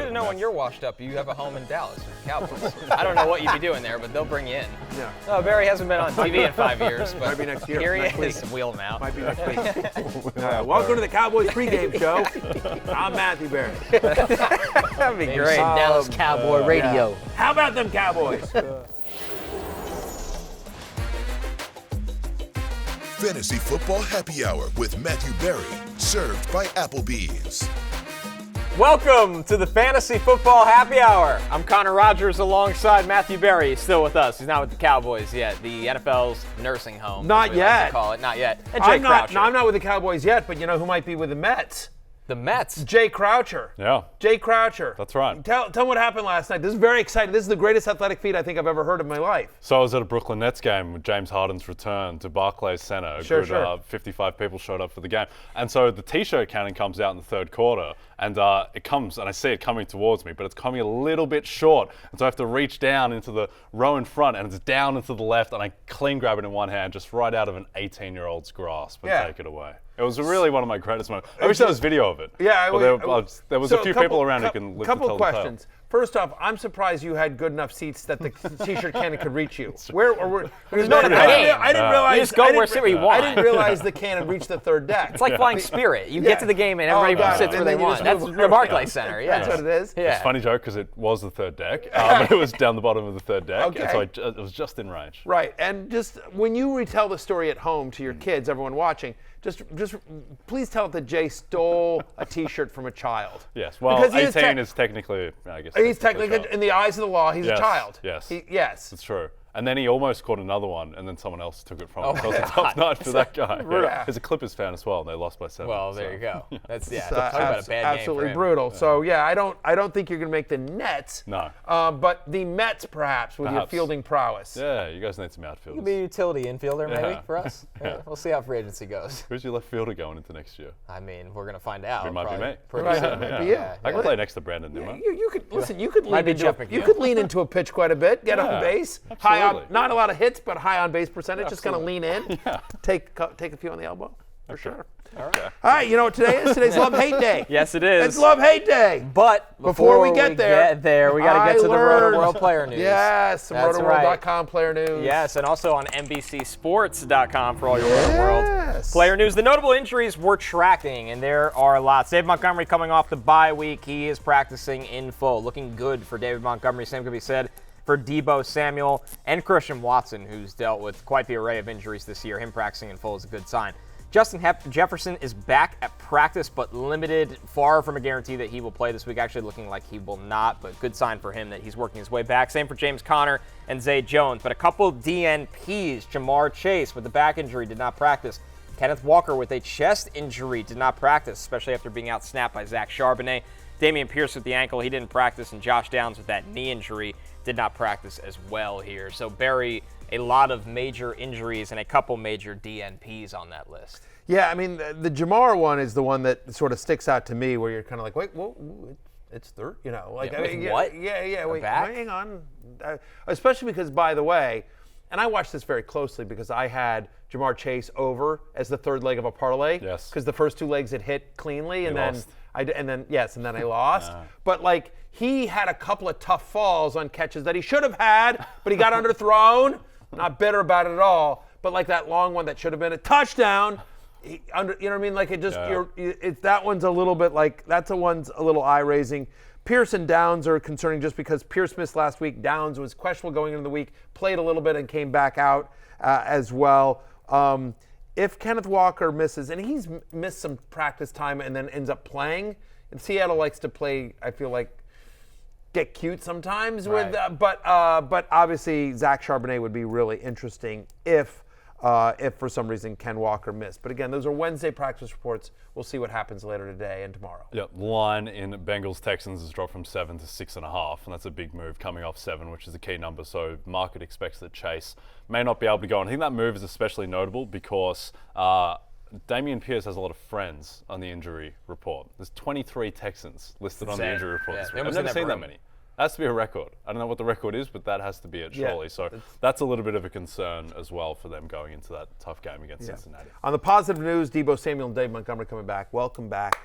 good to know when you're washed up, you have a home in Dallas with the Cowboys. I don't know what you'd be doing there, but they'll bring you in. Yeah. Oh, Barry hasn't been on TV in 5 years, but might be next year. Here he next is. week. Wheel him out. Might be next week. Welcome to the Cowboys pregame show. I'm Matthew Barry. That'd be great. Dallas Cowboy Radio. Yeah. How about them Cowboys? Fantasy Football Happy Hour with Matthew Barry, served by Applebee's. Welcome to the Fantasy Football Happy Hour. I'm Connor Rogers alongside Matthew Berry. He's still with us. He's not with the Cowboys yet. The NFL's nursing home. Not yet. Like to call it. Not yet. And Jay Croucher. I'm not with the Cowboys yet, but you know who might be with the Mets? The Mets. Jay Croucher. Yeah. Jay Croucher. That's right. Tell him what happened last night. This is very exciting. This is the greatest athletic feat I think I've ever heard in my life. So I was at a Brooklyn Nets game with James Harden's return to Barclays Center. Sure. 55 people showed up for the game. And so the T-shirt cannon comes out in the third quarter, and it comes, and I see it coming towards me, but it's coming a little bit short. And so I have to reach down into the row in front, and it's down into the left, and I clean grab it in one hand, just right out of an 18-year-old's grasp and take it away. It was really one of my greatest moments. I wish there was video of it. Yeah, there was a few people around who can live to tell the tale. Couple questions. First off, I'm surprised you had good enough seats that the T-shirt cannon could reach you. Where? There's no game. I didn't realize. You just go where you want. I didn't realize the cannon reached the third deck. It's like flying Spirit. You get to the game and everybody sits where they want. That's the Barclays Center. Yeah, that's what it is. Yeah. It's a funny joke because it was the third deck, but it was down the bottom of the third deck, Okay. and so it was just in range. Right, and just when you retell the story at home to your kids, everyone watching, just please tell it that Jay stole a T-shirt from a child. Yes, well, because 18 is technically, I guess. He's technically, in the eyes of the law, he's a child. Yes. Yes. That's true. And then he almost caught another one, and then someone else took it from him. Oh, So it was a tough night for that guy. Yeah. He's a Clippers fan as well, and they lost by 7. Well, there you go. That's talk It's, about a bad game absolutely for him. brutal. So yeah, I don't think you're going to make the Nets. No. But the Mets perhaps with your fielding prowess. Yeah, you guys need some outfielders. You could be a utility infielder maybe Yeah. for us. Yeah. We'll see how free agency goes. Who's your left fielder going into next year? I mean, we're going to find out. It might be me. Pretty Right, soon. it might be you. I can play next to Brandon Nimmo. You could listen. You could Might lean be into Jeff you McNeil. could lean into a pitch quite a bit. Get on base, high on, absolutely. not a lot of hits, but high on base percentage. Just kind of lean in, Yeah. take a few on the elbow for sure. All right, you know what today is? Today's Love Hate Day. Yes, it is. It's Love Hate Day. But Before we get there, we got to get to the learned- Rotoworld player news. Yes, some That's Rotoworld.com player news. Yes, and also on NBCSports.com for all your Rotoworld Yes. player news. The notable injuries we're tracking, and there are lots. David Montgomery coming off the bye week. He is practicing in full. Looking good for David Montgomery. Same could be said for Deebo Samuel and Christian Watson, who's dealt with quite the array of injuries this year. Him practicing in full is a good sign. Justin Jefferson is back at practice, but limited, far from a guarantee that he will play this week. Actually looking like he will not, but good sign for him that he's working his way back. Same for James Conner and Zay Jones. But a couple DNPs. Jamar Chase with the back injury did not practice. Kenneth Walker with a chest injury did not practice, especially after being outsnapped by Zach Charbonnet. Dameon Pierce with the ankle, he didn't practice, and Josh Downs with that knee injury did not practice as well here. So Barry, a lot of major injuries and a couple major DNPs on that list. Yeah, I mean, the Jamar one is the one that sort of sticks out to me, where you're kind of like, wait, whoa, it's third, you know, like, Yeah, with what? Yeah, wait, back? hang on, especially because, by the way, and I watched this very closely because I had Jamar Chase over as the third leg of a parlay. Yes. Because the first two legs had hit cleanly, and then lost. and then I lost. But like, he had a couple of tough falls on catches that he should have had, but he got underthrown. Not bitter about it at all, but like that long one that should have been a touchdown. You know what I mean? Like, it just, that one's a little bit like, that's a one's a little eye raising. Pierce and Downs are concerning just because Pierce missed last week. Downs was questionable going into the week, played a little bit and came back out as well. If Kenneth Walker misses, and he's missed some practice time and then ends up playing, and Seattle likes to play, I feel like, get cute sometimes with, but obviously Zach Charbonnet would be really interesting if for some reason Ken Walker missed. But again, those are Wednesday practice reports. We'll see what happens later today and tomorrow. Yeah, line in Bengals-Texans has dropped from 7 to 6.5, and that's a big move coming off 7, which is a key number. So market expects that Chase may not be able to go. And I think that move is especially notable because Dameon Pierce has a lot of friends on the injury report. There's 23 Texans listed on the injury report this week. I've never seen that many. That has to be a record. I don't know what the record is, but that has to be it, surely. So that's a little bit of a concern as well for them going into that tough game against Cincinnati. On the positive news, Deebo Samuel and Dave Montgomery coming back. Welcome back.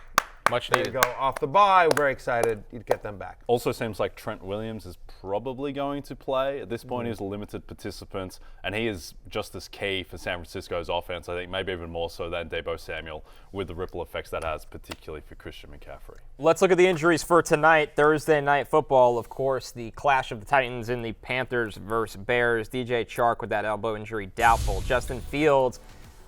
Much There you needed. go. Off the bye. Very excited. You'd get them back. Also seems like Trent Williams is probably going to play. At this point, he's a limited participant, and he is just as key for San Francisco's offense, I think, maybe even more so than Deebo Samuel, with the ripple effects that has, particularly for Christian McCaffrey. Let's look at the injuries for tonight. Thursday night football, of course, the clash of the Titans and the Panthers versus Bears. DJ Chark with that elbow injury, doubtful. Justin Fields,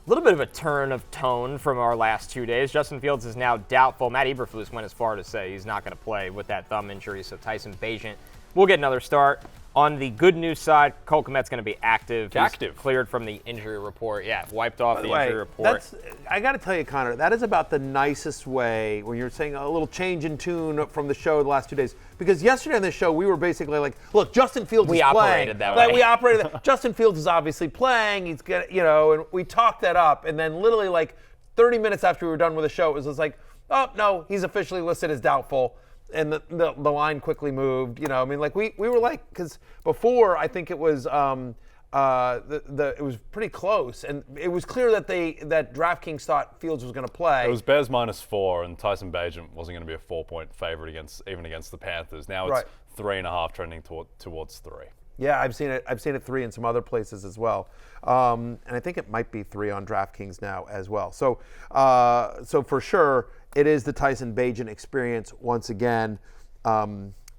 a little bit of a turn of tone from our last 2 days. Justin Fields is now doubtful. Matt Eberflus went as far to say he's not going to play with that thumb injury, so Tyson Bagent will get another start. On the good news side, Cole Kmet's going to be active. He's cleared from the injury report. Yeah, wiped off the injury report. I got to tell you, Connor, that is about the nicest way when you're saying a little change in tune from the show the last 2 days. Because yesterday on this show, we were basically like, look, Justin Fields is playing. We operated that way. We operated that. Justin Fields is obviously playing. He's going to, and we talked that up. And then literally like 30 minutes after we were done with the show, it was just like, oh, no, he's officially listed as doubtful. And the line quickly moved, I mean, like we were like, because before I think it was it was pretty close, and it was clear that DraftKings thought Fields was going to play. It was Bears -4, and Tyson Bagent wasn't going to be a 4-point favorite against the Panthers. Now it's 3.5, trending towards 3. Yeah, I've seen it 3 in some other places as well, and I think it might be 3 on DraftKings now as well. So for sure, it is the Tyson Bagent experience once again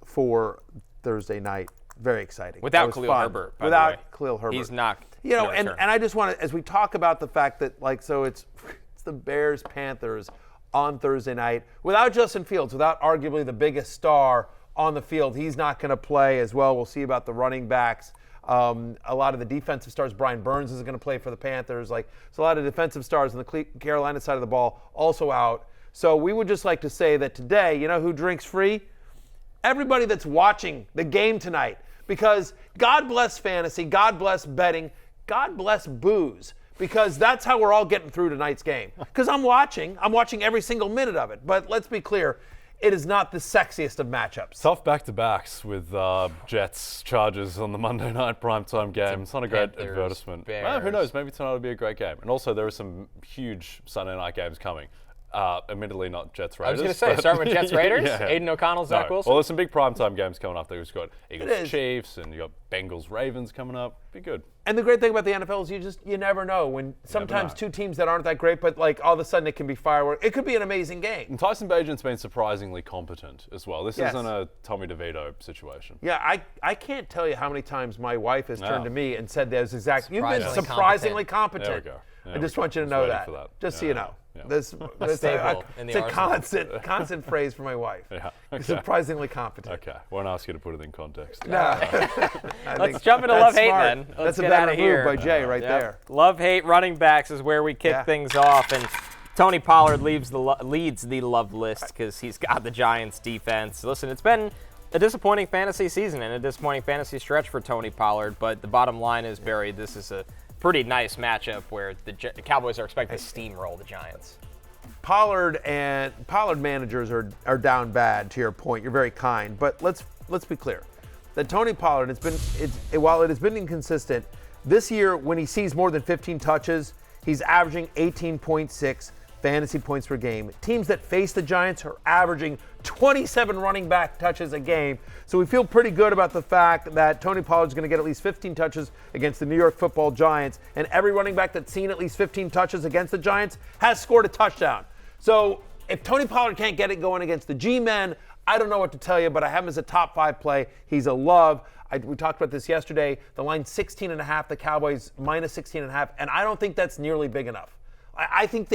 for Thursday night. Very exciting. Without Khalil Herbert, by the way. Without Khalil Herbert. He's not. And I just want to, as we talk about the fact that, it's the Bears Panthers on Thursday night without Justin Fields, without arguably the biggest star on the field. He's not going to play as well. We'll see about the running backs. A lot of the defensive stars, Brian Burns is going to play for the Panthers. So a lot of defensive stars on the Carolina side of the ball also out. So we would just like to say that today, who drinks free? Everybody that's watching the game tonight. Because God bless fantasy, God bless betting, God bless booze. Because that's how we're all getting through tonight's game. Because I'm watching every single minute of it. But let's be clear, it is not the sexiest of matchups. Tough back-to-backs with Jets, Chargers on the Monday night primetime game. It's not a great advertisement. Well, who knows? Maybe tonight will be a great game. And also, there are some huge Sunday night games coming. Admittedly, not Jets Raiders. I was going to say, start with Jets Raiders. Yeah. Aiden O'Connell, Zach Wilson. Well, there's some big primetime games coming up. There's got Eagles Chiefs, and you got Bengals Ravens coming up. Be good. And the great thing about the NFL is you never know when sometimes two teams that aren't that great, but all of a sudden it can be fireworks. It could be an amazing game. And Tyson Bagent's been surprisingly competent as well. This isn't a Tommy DeVito situation. Yeah, I can't tell you how many times my wife has turned to me and said those exact. You've been Surprisingly surprisingly competent. There we go. I just want you to know that. Just so you know. Yeah. This staple in the it's a constant phrase for my wife. Yeah. Okay. Surprisingly competent. Okay. Won't ask you to put it in context. No. Let's jump into love-hate then. That's Let's a get better out of move here. by Jay right there. Love-hate running backs is where we kick things off. And Tony Pollard leads the love list because he's got the Giants defense. Listen, it's been a disappointing fantasy season and a disappointing fantasy stretch for Tony Pollard. But the bottom line is, Barry, this is a pretty nice matchup where the Cowboys are expected to steamroll the Giants. Pollard managers are down bad. To your point, you're very kind, but let's be clear. That Tony Pollard while it has been inconsistent, this year when he sees more than 15 touches, he's averaging 18.6 fantasy points per game. Teams that face the Giants are averaging 27 running back touches a game. So we feel pretty good about the fact that Tony Pollard's going to get at least 15 touches against the New York Football Giants, and every running back that's seen at least 15 touches against the Giants has scored a touchdown. So if Tony Pollard can't get it going against the G-men, I don't know what to tell you, but I have him as a top 5 play. He's a love. We talked about this yesterday. The line's 16.5, the Cowboys minus 16.5, and I don't think that's nearly big enough. I think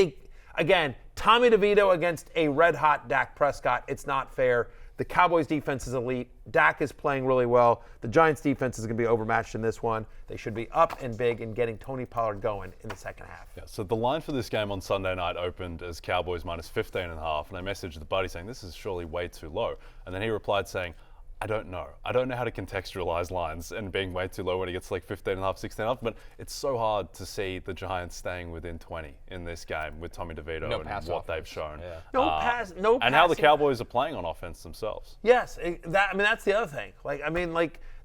again, Tommy DeVito against a red-hot Dak Prescott, it's not fair. The Cowboys' defense is elite. Dak is playing really well. The Giants' defense is going to be overmatched in this one. They should be up and big and getting Tony Pollard going in the second half. Yeah, so the line for this game on Sunday night opened as Cowboys minus 15.5, and I messaged the buddy saying, this is surely way too low. And then he replied saying, I don't know. I don't know how to contextualize lines and being way too low when it gets 15.5, 16.5, but it's so hard to see the Giants staying within 20 in this game with Tommy DeVito and what they've shown. Yeah. No passing. And how the Cowboys are playing on offense themselves. Yes, that's the other thing.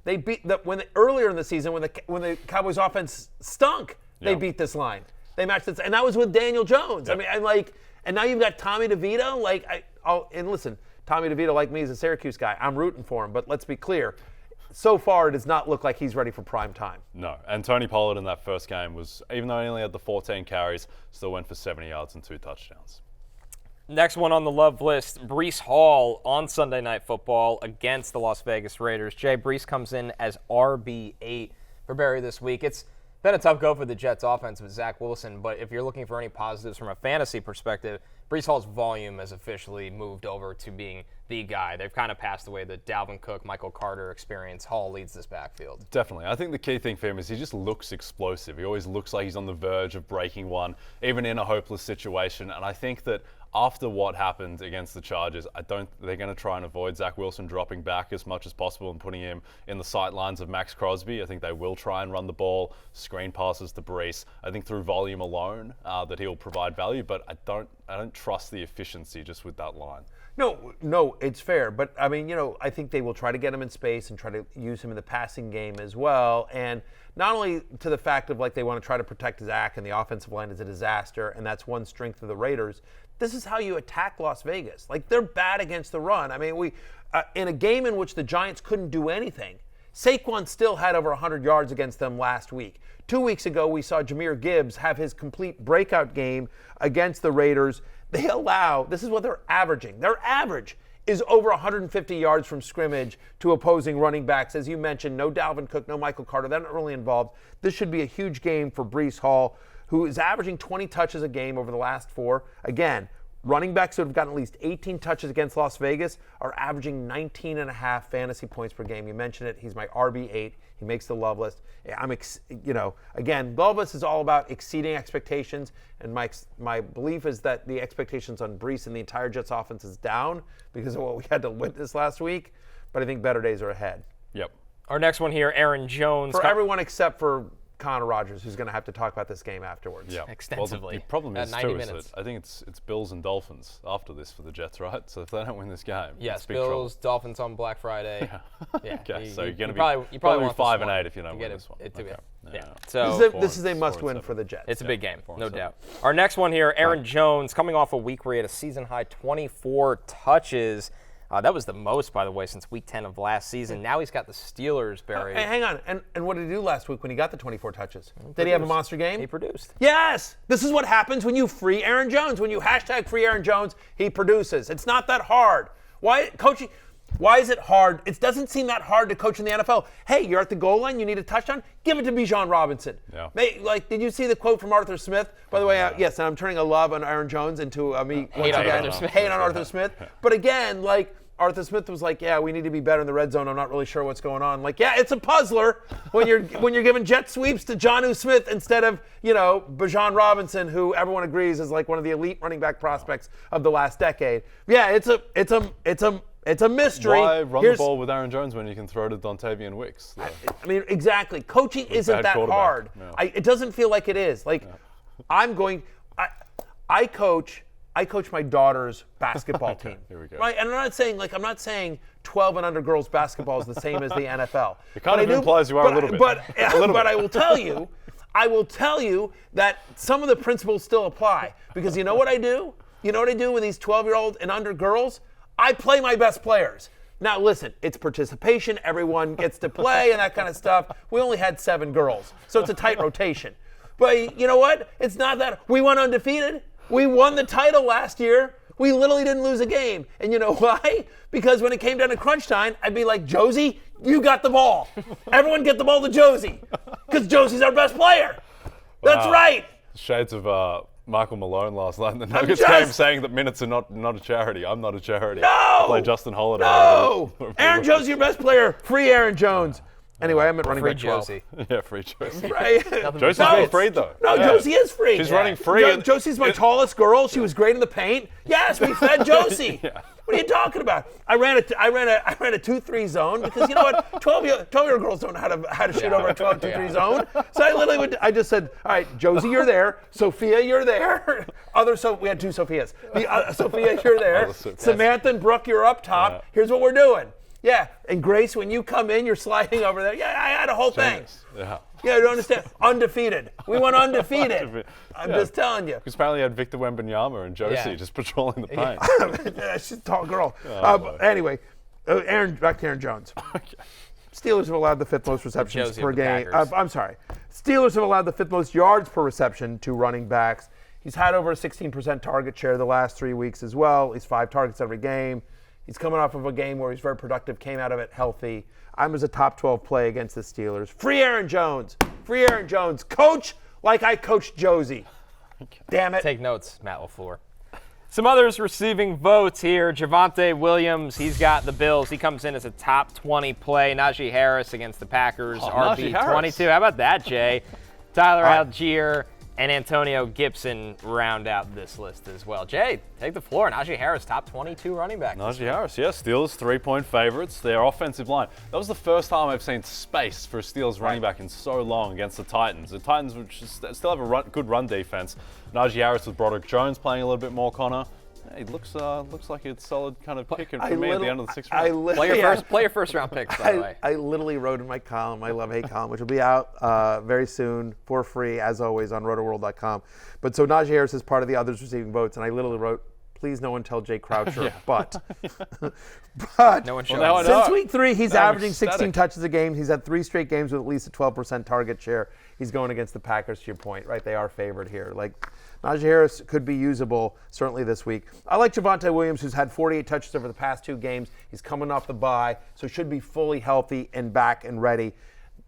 They beat earlier in the season when the Cowboys offense stunk. They beat this line. They matched this, and that was with Daniel Jones. Yep. And now you've got Tommy DeVito. And listen, Tommy DeVito, like me, is a Syracuse guy. I'm rooting for him, but let's be clear. So far, it does not look like he's ready for prime time. No, and Tony Pollard in that first game was, even though he only had the 14 carries, still went for 70 yards and 2 touchdowns. Next one on the love list, Breece Hall on Sunday Night Football against the Las Vegas Raiders. Jay, Breece comes in as RB8 for Barry this week. It's been a tough go for the Jets offense with Zach Wilson, but if you're looking for any positives from a fantasy perspective, Breece Hall's volume has officially moved over to being the guy. They've kind of passed away the Dalvin Cook, Michael Carter experience. Hall leads this backfield. Definitely. I think the key thing for him is he just looks explosive. He always looks like he's on the verge of breaking one, even in a hopeless situation. And I think that after what happened against the Chargers, they're going to try and avoid Zach Wilson dropping back as much as possible and putting him in the sight lines of Max Crosby. I think they will try and run the ball, screen passes to Breece. I think through volume alone that he'll provide value, but I don't trust the efficiency just with that line. No, it's fair. But, I mean, I think they will try to get him in space and try to use him in the passing game as well. And not only to the fact of, they want to try to protect Zach and the offensive line is a disaster, and that's one strength of the Raiders. This is how you attack Las Vegas. They're bad against the run. I mean, in a game in which the Giants couldn't do anything, Saquon still had over 100 yards against them last week. 2 weeks ago, we saw Jahmyr Gibbs have his complete breakout game against the Raiders. This is what they're averaging. Their average is over 150 yards from scrimmage to opposing running backs. As you mentioned, no Dalvin Cook, no Michael Carter. They're not really involved. This should be a huge game for Breece Hall, who is averaging 20 touches a game over the last 4. Again, running backs who have gotten at least 18 touches against Las Vegas are averaging 19.5 fantasy points per game. You mentioned it. He's my RB8. He makes the love list. Again, love list is all about exceeding expectations, and my belief is that the expectations on Breece and the entire Jets offense is down because of what we had to witness last week, but I think better days are ahead. Yep. Our next one here, Aaron Jones. For everyone except for Connor Rogers, who's going to have to talk about this game afterwards. Yeah, extensively. Well, the problem is 90 too, minutes. I think it's Bills and Dolphins after this for the Jets, right? So if they don't win this game, yes, it's big Bills, trouble. Dolphins on Black Friday. Yeah. Okay, so you're going to be probably want 5-8 if you don't win this one. Yeah. So this is a must-win for the Jets. It's a big game, no doubt. Our next one here, Aaron Jones, coming off a week where he had a season-high 24 touches. That was the most, by the way, since week 10 of last season. Now he's got the Steelers, Barry. Hey, hang on. And what did he do last week when he got the 24 touches? Did he have a monster game? He produced. Yes! This is what happens when you free Aaron Jones. When you hashtag free Aaron Jones, he produces. It's not that hard. Why is it hard? It doesn't seem that hard to coach in the NFL. Hey, you're at the goal line, you need a touchdown? Give it to Bijan Robinson. Yeah. Did you see the quote from Arthur Smith? By the way, yes, and I'm turning a love on Aaron Jones into hate on Arthur Smith. But again, Arthur Smith was like, yeah, we need to be better in the red zone. I'm not really sure what's going on. Yeah, it's a puzzler when you're giving jet sweeps to Jonnu Smith instead of, Bijan Robinson, who everyone agrees is one of the elite running back prospects of the last decade. Yeah, it's a mystery. Why run the ball with Aaron Jones when you can throw to Dontavian Wicks? I mean, exactly. Coaching isn't that hard. No. It doesn't feel like it is. I coach my daughter's basketball team. Here we go. Right? And I'm not saying 12 and under girls basketball is the same as the NFL. It kind of implies you are a little bit. But I will tell you that some of the principles still apply. Because you know what I do? You know what I do with these 12-year-old and under girls? I play my best players. Now listen, it's participation, everyone gets to play and that kind of stuff. We only had 7 girls, so it's a tight rotation. But you know what? It's not that. We went undefeated. We won the title last year. We literally didn't lose a game. And you know why? Because when it came down to crunch time, I'd be like, Josie, you got the ball. Everyone get the ball to Josie. Because Josie's our best player. That's right. Shades of Michael Malone last night in the Nuggets game saying that minutes are not a charity. I'm not a charity. No! Play Justin Holiday. No! Aaron Jones, your best player. Free Aaron Jones. Anyway, I'm at running back 12. Josie. Yeah, free Josie. Right? Josie's been freed, though. No, yeah. Josie is free. She's running free. Josie's my tallest girl. She was great in the paint. Yes, we fed Josie. Yeah. What are you talking about? I ran a 2-3 zone because you know what? 12-year-old girls don't know how to shoot over a 2-3 zone. So I just said, all right, Josie, you're there. Sophia, you're there. We had 2 Sophias. Sophia, you're there. Samantha and Brooke, you're up top. Yeah. Here's what we're doing. Yeah, and Grace, when you come in, you're sliding over there. Yeah, I had a whole thing. Yeah. Yeah, you don't understand. Undefeated. We went undefeated. I'm just telling you. Because apparently you had Victor Wembanyama and Josie just patrolling the paint. She's a tall girl. Anyway, back to Aaron Jones. Okay. Steelers have allowed the 5th most receptions Josie per of the game. Packers. I'm sorry. Steelers have allowed the 5th most yards per reception to running backs. He's had over a 16% target share the last 3 weeks as well. He's 5 targets every game. He's coming off of a game where he's very productive, came out of it healthy. I'm as a top 12 play against the Steelers. Free Aaron Jones. Free Aaron Jones. Coach like I coached Josie. Damn it. Take notes, Matt LaFleur. Some others receiving votes here. Javonte Williams, he's got the Bills. He comes in as a top 20 play. Najee Harris against the Packers, Najee Harris. RB22. How about that, Jay? Tyler Allgeier and Antonio Gibson round out this list as well. Jay, take the floor. Najee Harris, top 22 running back. Najee Harris, yeah. Steelers 3-point favorites. Their offensive line. That was the first time I've seen space for a Steelers running back in so long against the Titans. The Titans which still have a good run defense. Najee Harris with Broderick Jones playing a little bit more, Connor. He looks like a solid kind of pick for me at the end of the 6th round. Play your first round picks, by the way. I literally wrote in my column, my Love Hate column, which will be out very soon for free, as always, on rotoworld.com. But so Najee Harris is part of the others receiving votes, and I literally wrote, please no one tell Jay Croucher, but No one showed now I up. know. since week 3, he's I'm averaging 16 ecstatic. touches a game. He's had 3 straight games with at least a 12% target share. He's going against the Packers, to your point, right? They are favored here. Like, Najee Harris could be usable, certainly this week. I like Javonte Williams, who's had 48 touches over the past 2 games. He's coming off the bye, so should be fully healthy and back and ready.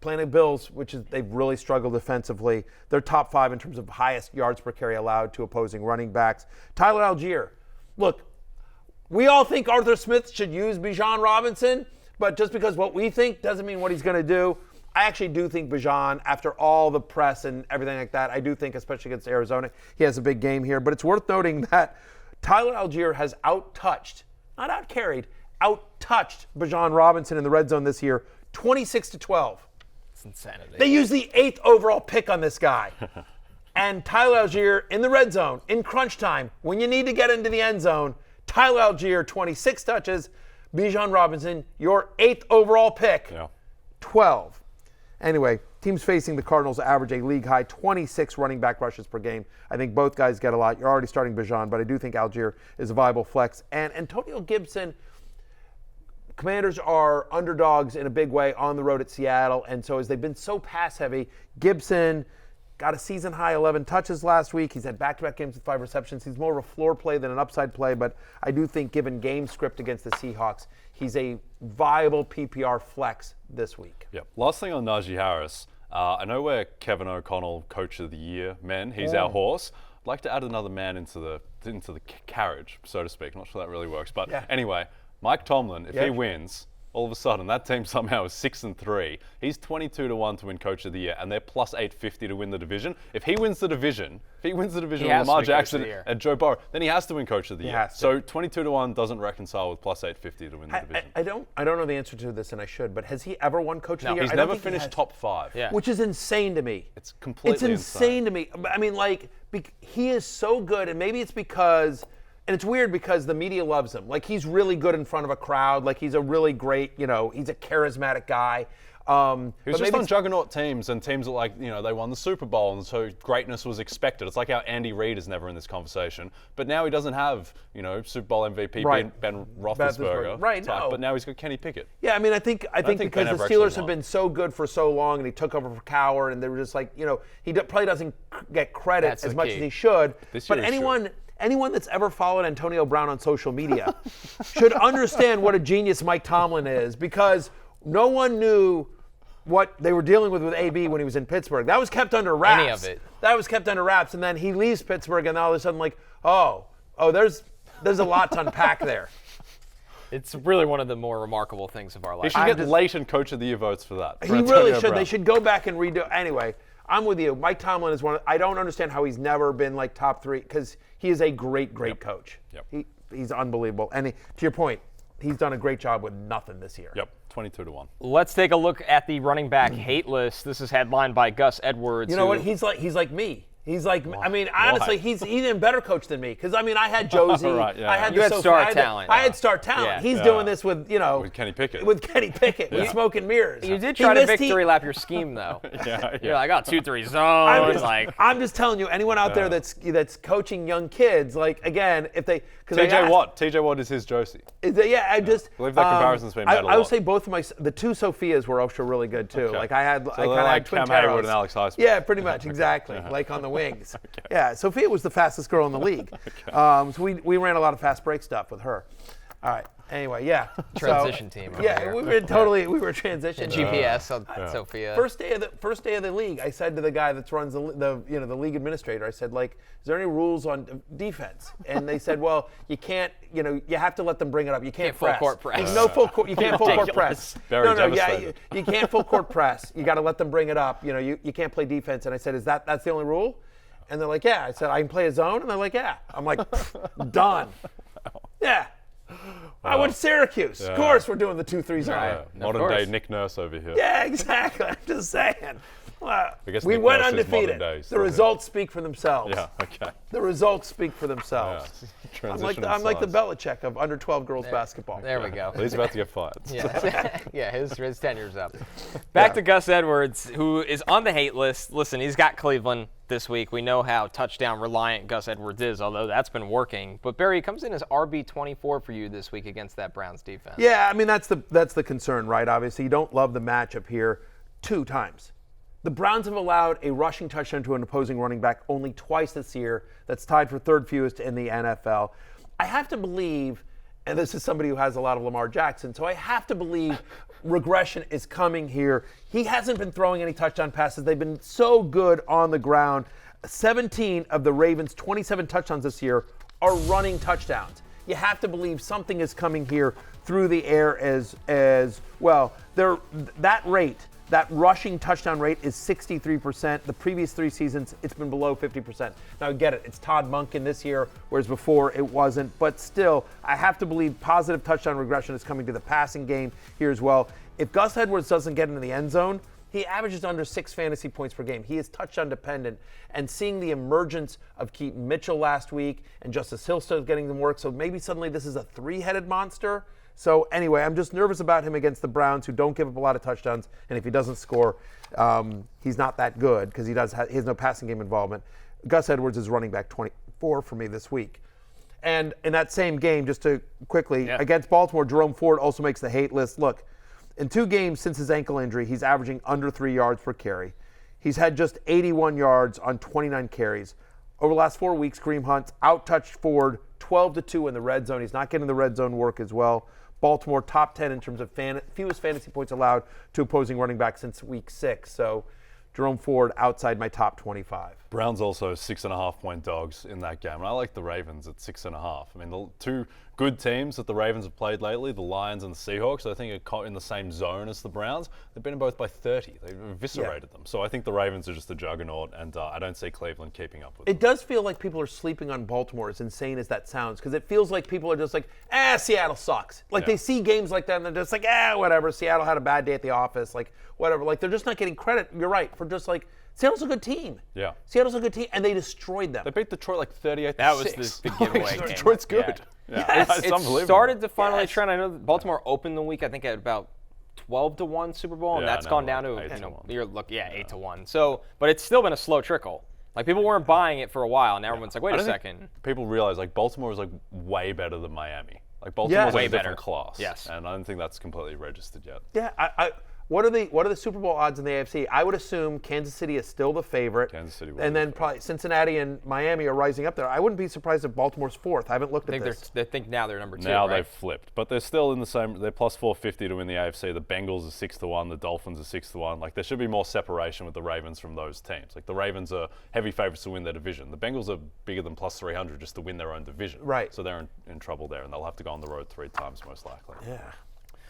Playing the Bills, which is they've really struggled defensively. They're top 5 in terms of highest yards per carry allowed to opposing running backs. Tyler Allgeier. Look, we all think Arthur Smith should use Bijan Robinson, but just because what we think doesn't mean what he's going to do. I actually do think Bijan, after all the press and everything like that, I do think, especially against Arizona, he has a big game here. But it's worth noting that Tyler Allgeier has out-touched, not out-carried, out-touched Bijan Robinson in the red zone this year, 26-12. It's insanity. They used the 8th overall pick on this guy. And Tyler Allgeier in the red zone, in crunch time, when you need to get into the end zone, Tyler Allgeier, 26 touches. Bijan Robinson, your 8th overall pick, 12. Anyway, teams facing the Cardinals average a league-high 26 running back rushes per game. I think both guys get a lot. You're already starting Bijan, but I do think Allgeier is a viable flex. And Antonio Gibson, Commanders are underdogs in a big way on the road at Seattle, and so as they've been so pass-heavy, Gibson got a season-high 11 touches last week. He's had back-to-back games with 5 receptions. He's more of a floor play than an upside play, but I do think given game script against the Seahawks, he's a viable PPR flex this week. Yep. Last thing on Najee Harris. I know we're Kevin O'Connell Coach of the Year men. He's our horse. I'd like to add another man into the carriage, so to speak. I'm not sure that really works, but anyway, Mike Tomlin, if he wins, all of a sudden that team somehow is 6-3. He's 22-1 to win Coach of the Year, and they're plus 850 to win the division. If he wins the division, with Lamar Jackson and Joe Burrow, then he has to win Coach of the Year. So 22-1 doesn't reconcile with plus 850 to win the division. I don't know the answer to this, and I should, but has he ever won Coach of the Year? He's never finished top 5. Yeah. Which is insane to me. It's completely insane to me. I mean, like, he is so good, and maybe it's because, and it's weird because the media loves him. Like, he's really good in front of a crowd. Like, he's a really great, he's a charismatic guy. He was just on juggernaut teams and teams that, like, they won the Super Bowl, and so greatness was expected. It's like how Andy Reid is never in this conversation, but now he doesn't have, Super Bowl MVP Ben Roethlisberger. Right, type, no. But now he's got Kenny Pickett. Yeah, I mean, I think because Ben the ever Steelers actually have been so good for so long, and he took over for Cowher, and they were just like, he probably doesn't get credit That's as the much key. as he should. This But year he anyone that's ever followed Antonio Brown on social media should understand what a genius Mike Tomlin is, because no one knew what they were dealing with AB when he was in Pittsburgh. That was kept under wraps. Any of it. That was kept under wraps, and then he leaves Pittsburgh, and all of a sudden, like, there's a lot to unpack there. It's really one of the more remarkable things of our He life. should get Leighton Coach of the Year votes for that. He really should. They should go back and redo. Anyway, I'm with you. Mike Tomlin is I don't understand how he's never been like top 3, because he is a great coach. Yep. He's unbelievable. And to your point, he's done a great job with nothing this year. Yep, 22-1. Let's take a look at the running back hate list. This is headlined by Gus Edwards. You know what? He's like me. He's like, I mean, honestly, he's even better coach than me. Because, I mean, I had Josie. Right, yeah. I had You had star I talent. I had star talent. Yeah. He's doing this with, With Kenny Pickett. With smoke and mirrors. You did He try to missed- victory lap your scheme, though. Yeah. You're like, 2-3 zone. I'm just telling you, anyone out there that's coaching young kids, like, again, if they... TJ Watt is his Josie. I just... I believe that comparison's been made a lot. I would say both of the two Sophias were also really good, too. Okay. Like, I kind of like had twin Cam Hayward Taros. and Alex Highsmith. Yeah, pretty much, exactly. Like on the wings. Yeah, Sophia was the fastest girl in the league. So we ran a lot of fast break stuff with her. All right. Anyway, yeah. Transition team over Yeah, here. we were transition. GPS on Sophia. First day of the league, I said to the guy that runs the league administrator, I said, like, is there any rules on defense? And they said, well, you can't, you have to let them bring it up. You can't full press. court press. There's no full court. You can't full court press. Very Yeah, devastating. you can't full court press. You got to let them bring it up. You can't play defense. And I said, that's the only rule? And they're like, yeah. I said, I can play a zone? And they're like, yeah. I'm like, done. Yeah. I went to Syracuse. Of course we're doing the 2-3 zone. Modern day Nick Nurse over here. Yeah, exactly. I'm just saying. guess We Nick went Nurse is modern undefeated. day, The so- results speak for themselves. Yeah, okay. The results speak for themselves. I'm like the Belichick of under 12 girls basketball. There we go. He's about to get fired. Yeah, his tenure's up. Back to Gus Edwards, who is on the hate list. Listen, he's got Cleveland this week. We know how touchdown reliant Gus Edwards is, although that's been working. But Barry comes in as RB24 for you this week against that Browns defense. Yeah, I mean that's the concern, right? Obviously, you don't love the matchup here 2 times. The Browns have allowed a rushing touchdown to an opposing running back only twice this year. That's tied for 3rd fewest in the NFL. I have to believe, and this is somebody who has a lot of Lamar Jackson, so I have to believe regression is coming here. He hasn't been throwing any touchdown passes. They've been so good on the ground. 17 of the Ravens' 27 touchdowns this year are running touchdowns. You have to believe something is coming here through the air as well. That rushing touchdown rate is 63%. The previous 3 seasons, it's been below 50%. Now, I get it. It's Todd Monken this year, whereas before it wasn't. But still, I have to believe positive touchdown regression is coming to the passing game here as well. If Gus Edwards doesn't get into the end zone, he averages under 6 fantasy points per game. He is touchdown dependent. And seeing the emergence of Keaton Mitchell last week and Justice Hill still getting them work, so maybe suddenly this is a 3-headed monster. So anyway, I'm just nervous about him against the Browns, who don't give up a lot of touchdowns. And if he doesn't score, he's not that good because he has no passing game involvement. Gus Edwards is running back 24 for me this week. And in that same game, just to quickly, against Baltimore, Jerome Ford also makes the hate list. Look, in 2 games since his ankle injury, he's averaging under 3 yards per carry. He's had just 81 yards on 29 carries. Over the last 4 weeks, Kareem Hunt's out-touched Ford 12-2 in the red zone. He's not getting the red zone work as well. Baltimore top 10 in terms of fewest fantasy points allowed to opposing running backs since week 6. So Jerome Ford outside my top 25. Browns also 6.5-point dogs in that game. And I like the Ravens at 6.5. I mean, the 2 good teams that the Ravens have played lately, the Lions and the Seahawks, I think are in the same zone as the Browns. They've been in both by 30. They've eviscerated them. So I think the Ravens are just a juggernaut, and I don't see Cleveland keeping up with them. It does feel like people are sleeping on Baltimore, as insane as that sounds, because it feels like people are just like, Seattle sucks. Like they see games like that and they're just like, whatever. Seattle had a bad day at the office. Like, whatever. Like, they're just not getting credit, you're right, for just like, Seattle's a good team. Yeah. Seattle's a good team, and they destroyed them. They beat Detroit like 38-6. That was the giveaway game. Detroit's good. Yeah. It's unbelievable. It started to finally trend. I know that Baltimore opened the week, I think, at about 12-1 Super Bowl, and that's gone down to 8-1. So, but it's still been a slow trickle. Like, people weren't buying it for a while, and everyone's like, wait a second. People realize, like, Baltimore was, like, way better than Miami. Like, Baltimore was way a different better. class. Yes. And I don't think that's completely registered yet. Yeah, what are the Super Bowl odds in the AFC? I would assume Kansas City is still the favorite. Kansas City will and be then probably Cincinnati and Miami are rising up there. I wouldn't be surprised if Baltimore's 4th. I haven't looked at this. I think now they're number 2. Now right? they've flipped, but they're still in the same. They're plus 450 to win the AFC. The Bengals are 6-1. The Dolphins are 6-1. Like, there should be more separation with the Ravens from those teams. Like, the Ravens are heavy favorites to win their division. The Bengals are bigger than plus 300 just to win their own division. Right. So they're in trouble there, and they'll have to go on the road 3 times most likely. Yeah.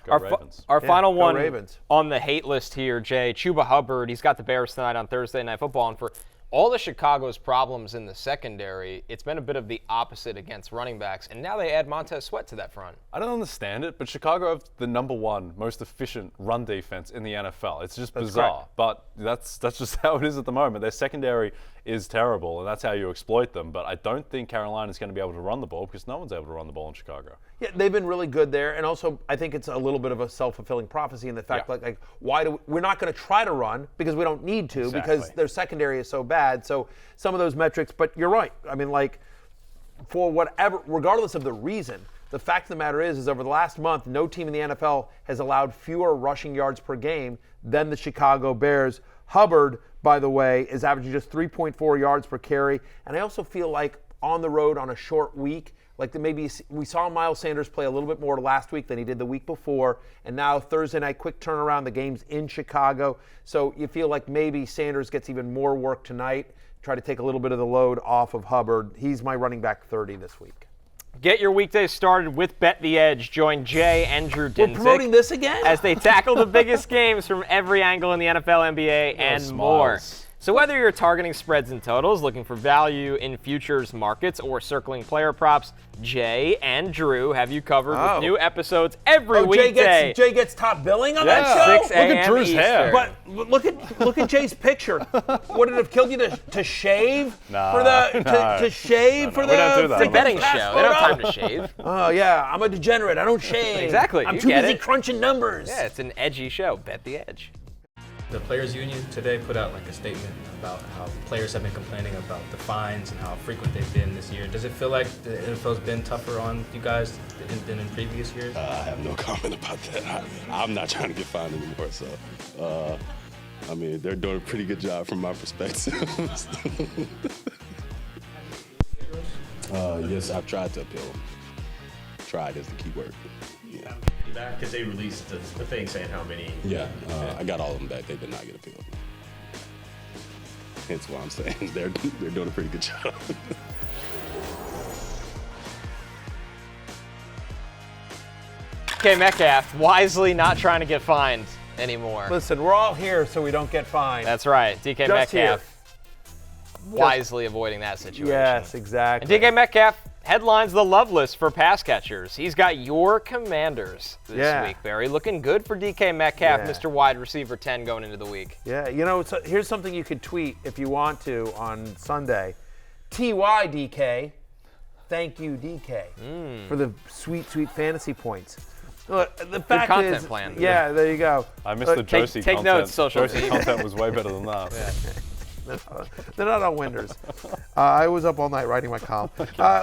Go Ravens. Our final go one Ravens. on the hate list here, Jay, Chuba Hubbard. He's got the Bears tonight on Thursday Night Football, and for all the Chicago's problems in the secondary, it's been a bit of the opposite against running backs, and now they add Montez Sweat to that front. I don't understand it, but Chicago have the number one most efficient run defense in the NFL. It's just bizarre, but that's just how it is at the moment. Their secondary is terrible, and that's how you exploit them. But I don't think Carolina is going to be able to run the ball because no one's able to run the ball in Chicago. Yeah, they've been really good there, and also I think it's a little bit of a self-fulfilling prophecy in the fact like why do we're not going to try to run because we don't need to because their secondary is so bad. So some of those metrics, but you're right. I mean, like for whatever, regardless of the reason, the fact of the matter is over the last month, no team in the NFL has allowed fewer rushing yards per game than the Chicago Bears. Hubbard, by the way, is averaging just 3.4 yards per carry, and I also feel like on the road on a short week. Like maybe we saw Miles Sanders play a little bit more last week than he did the week before, and now Thursday night, quick turnaround, the game's in Chicago. So you feel like maybe Sanders gets even more work tonight, try to take a little bit of the load off of Hubbard. He's my running back 30 this week. Get your weekdays started with Bet the Edge. Join Jay and Drew Dinsick. We're promoting this again? As they tackle the biggest games from every angle in the NFL, NBA, and more. So whether you're targeting spreads and totals, looking for value in futures markets, or circling player props, Jay and Drew have you covered with new episodes every weekday. Jay gets top billing on that show? 6 a.m. Look at Drew's Eastern. hair. But look at Jay's picture. Would it have killed you to shave to shave for the? We don't do that. It's a betting pass show. They don't have photo? time to shave. Oh yeah, I'm a degenerate. I don't shave. Exactly. I'm You too get busy it. crunching numbers. Yeah, it's an edgy show. Bet the Edge. The Players Union today put out like a statement about how players have been complaining about the fines and how frequent they've been this year. Does it feel like the NFL's been tougher on you guys than in previous years? I have no comment about that. I'm not trying to get fined anymore, so I mean, they're doing a pretty good job from my perspective. Yes, I've tried to appeal them. Tried is the key word. Yeah. Because they released the thing saying how many. Yeah, I got all of them back. They did not get appealed. Hence why I'm saying they're doing a pretty good job. Okay, Metcalf, wisely not trying to get fined anymore. Listen, we're all here so we don't get fined. That's right. DK Just Metcalf wisely avoiding that situation. Yes, exactly. And DK Metcalf headlines the love list for pass catchers. He's got your Commanders this week, Barry. Looking good for DK Metcalf, Mr. Wide Receiver 10 going into the week. Yeah, you know, so here's something you could tweet if you want to on Sunday. TYDK, thank you DK for the sweet, sweet fantasy points. Look, the fact content is, plan. Yeah, there you go. I missed the Josie take content. notes, social Josie media. content was way better than that. They're not on Winders. I was up all night writing my column.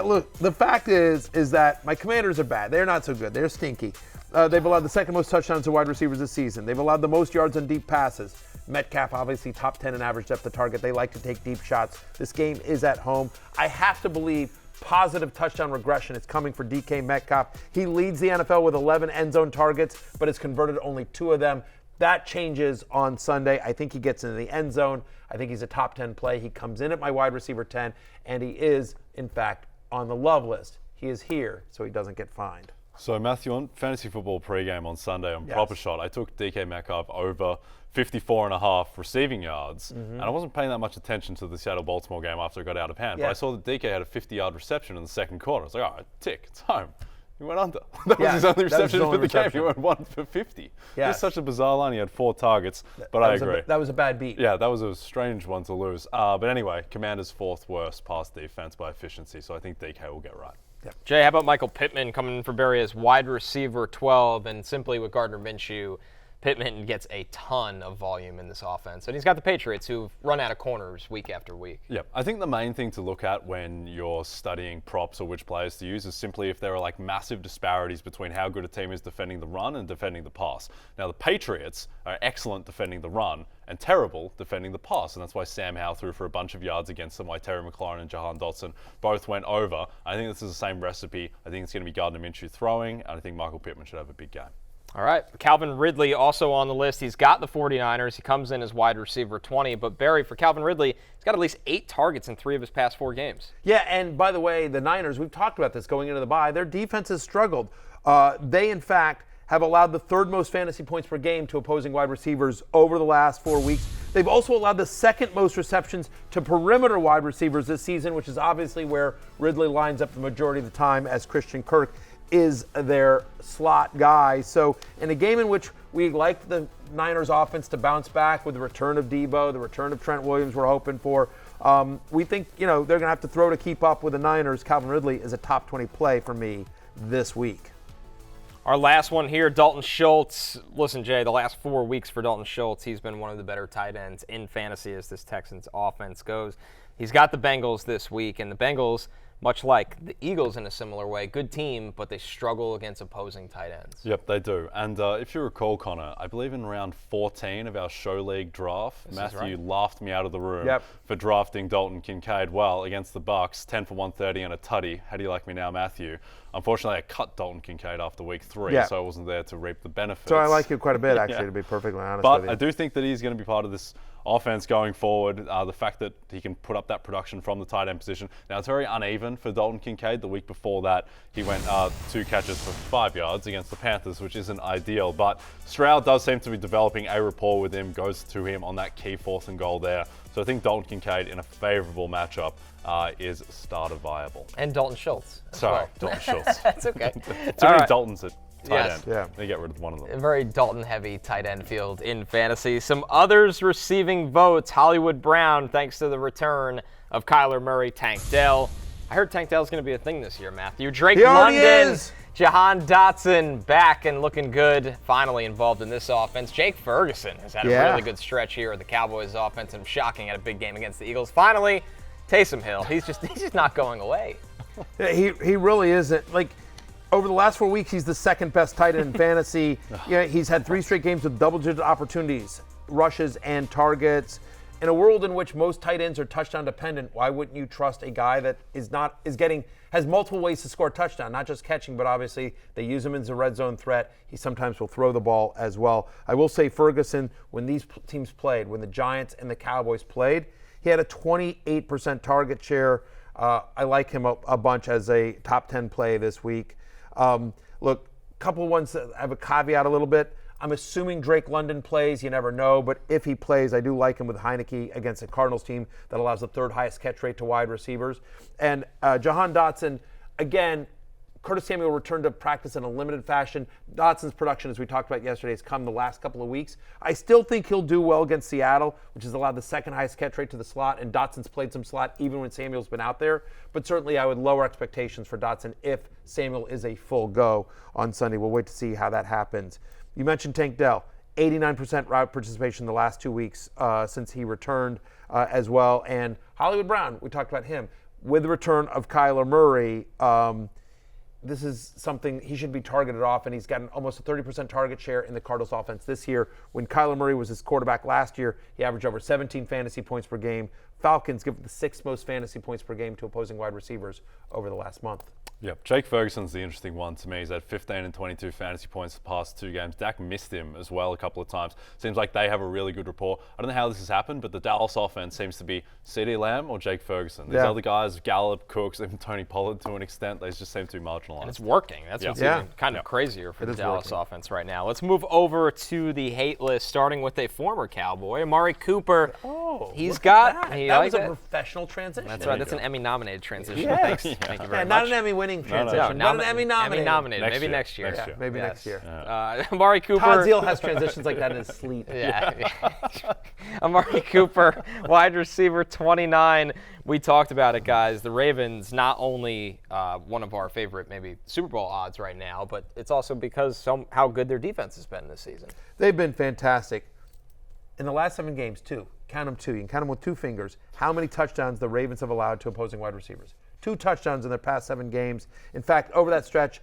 Look, the fact is that my Commanders are bad. They're not so good. They're stinky. They've allowed the second most touchdowns to wide receivers this season. They've allowed the most yards on deep passes. Metcalf, obviously, top 10 in average depth of target. They like to take deep shots. This game is at home. I have to believe positive touchdown regression is coming for DK Metcalf. He leads the NFL with 11 end zone targets, but has converted only 2 of them. That changes on Sunday. I think he gets into the end zone. I think he's a top 10 play. He comes in at my wide receiver 10, and he is, in fact, on the love list. He is here, so he doesn't get fined. So, Matthew, on Fantasy Football pregame on Sunday on Proper Shot, I took DK Metcalf over 54.5 receiving yards, and I wasn't paying that much attention to the Seattle-Baltimore game after it got out of hand, but I saw that DK had a 50-yard reception in the second quarter. I was like, all right, tick, it's home. He went under. That was his only reception for the game. He went 1 for 50. Yeah. It's such a bizarre line. He had 4 targets, but I agree. That was a bad beat. Yeah, that was a strange one to lose. But anyway, Commanders' 4th worst pass defense by efficiency, so I think DK will get right. Jay, how about Michael Pittman coming in for Barry as wide receiver 12, and simply with Gardner Minshew, Pittman gets a ton of volume in this offense. And he's got the Patriots who've run out of corners week after week. Yeah, I think the main thing to look at when you're studying props or which players to use is simply if there are like massive disparities between how good a team is defending the run and defending the pass. Now, the Patriots are excellent defending the run and terrible defending the pass, and that's why Sam Howell threw for a bunch of yards against them, why Terry McLaurin and Jahan Dotson both went over. I think this is the same recipe. I think it's going to be Gardner Minshew throwing, and I think Michael Pittman should have a big game. All right, Calvin Ridley also on the list. He's got the 49ers. He comes in as wide receiver 20. But Barry, for Calvin Ridley, he's got at least 8 targets in 3 of his past 4 games. Yeah, and by the way, the Niners, we've talked about this going into the bye. Their defense has struggled. They, in fact, have allowed the 3rd most fantasy points per game to opposing wide receivers over the last 4 weeks. They've also allowed the second most receptions to perimeter wide receivers this season, which is obviously where Ridley lines up the majority of the time, as Christian Kirk is their slot guy. So in a game in which we like the Niners offense to bounce back with the return of Deebo, the return of Trent Williams we're hoping for, we think, they're going to have to throw to keep up with the Niners. Calvin Ridley is a top 20 play for me this week. Our last one here, Dalton Schultz. Listen, Jay, the last 4 weeks for Dalton Schultz, he's been one of the better tight ends in fantasy as this Texans offense goes. He's got the Bengals this week, and the Bengals, much like the Eagles in a similar way, good team, but they struggle against opposing tight ends. Yep, they do. And if you recall, Connor, I believe in round 14 of our show league draft, Matthew laughed me out of the room for drafting Dalton Kincaid well against the Bucs, 10 for 130 and a tutty. How do you like me now, Matthew? Unfortunately, I cut Dalton Kincaid after week 3, so I wasn't there to reap the benefits. So I like you quite a bit, actually, to be perfectly honest with you. But I do think that he's going to be part of this offense going forward. The fact that he can put up that production from the tight end position. Now, it's very uneven for Dalton Kincaid. The week before that, he went 2 catches for 5 yards against the Panthers, which isn't ideal. But Stroud does seem to be developing a rapport with him, goes to him on that key 4th and goal there. So I think Dalton Kincaid in a favorable matchup is starter viable. And Dalton Schultz. Sorry, Dalton Schultz. That's okay. Too many Daltons at tight end. Yeah. They get rid of one of them. A very Dalton-heavy tight end field in fantasy. Some others receiving votes. Hollywood Brown, thanks to the return of Kyler Murray, Tank Dell. I heard Tank Dell's going to be a thing this year, Matthew. Drake London, Jahan Dotson back and looking good. Finally involved in this offense. Jake Ferguson has had a really good stretch here at the Cowboys offense and shocking at a big game against the Eagles. Finally, Taysom Hill. He's just not going away. Yeah, he really isn't. Like, over the last 4 weeks, he's the second best tight end in fantasy. He's had 3 straight games with double-digit opportunities, rushes, and targets. In a world in which most tight ends are touchdown dependent, why wouldn't you trust a guy that has multiple ways to score a touchdown, not just catching, but obviously they use him as a red zone threat. He sometimes will throw the ball as well. I will say Ferguson, when these teams played, when the Giants and the Cowboys played, he had a 28% target share. I like him a bunch as a top 10 play this week. Look, a couple of ones that have a caveat a little bit. I'm assuming Drake London plays. You never know. But if he plays, I do like him with Heineke against a Cardinals team that allows the 3rd highest catch rate to wide receivers. And Jahan Dotson, again, Curtis Samuel returned to practice in a limited fashion. Dotson's production, as we talked about yesterday, has come the last couple of weeks. I still think he'll do well against Seattle, which has allowed the 2nd highest catch rate to the slot, and Dotson's played some slot even when Samuel's been out there. But certainly I would lower expectations for Dotson if Samuel is a full go on Sunday. We'll wait to see how that happens. You mentioned Tank Dell, 89% route participation the last 2 weeks since he returned as well. And Hollywood Brown, we talked about him. With the return of Kyler Murray, this is something he should be targeted off, and he's gotten almost a 30% target share in the Cardinals offense this year. When Kyler Murray was his quarterback last year, he averaged over 17 fantasy points per game. Falcons give the 6th most fantasy points per game to opposing wide receivers over the last month. Yep, Jake Ferguson's the interesting one to me. He's had 15 and 22 fantasy points the past 2 games. Dak missed him as well a couple of times. Seems like they have a really good rapport. I don't know how this has happened, but the Dallas offense seems to be CeeDee Lamb or Jake Ferguson. These other guys, Gallup, Cooks, even Tony Pollard to an extent, they just seem to be marginalized. And it's working. That's what's even kind of crazier for the Dallas offense right now. Let's move over to the hate list, starting with a former Cowboy, Amari Cooper. He's got... That was a professional transition. That's right. That's an Emmy-nominated transition. Yes. Thank you very much. Not an Emmy-winning transition. Not an Emmy-nominated. Emmy-nominated. Maybe next year. Maybe next year. Amari Cooper... Todd Zeal has transitions like that in his sleep. Amari Cooper, wide receiver 29. We talked about it, guys. The Ravens, not only one of our favorite maybe Super Bowl odds right now, but it's also because how good their defense has been this season. They've been fantastic. In the last 7 games, 2. Count them 2. You can count them with 2 fingers. How many touchdowns the Ravens have allowed to opposing wide receivers? 2 touchdowns in their past 7 games. In fact, over that stretch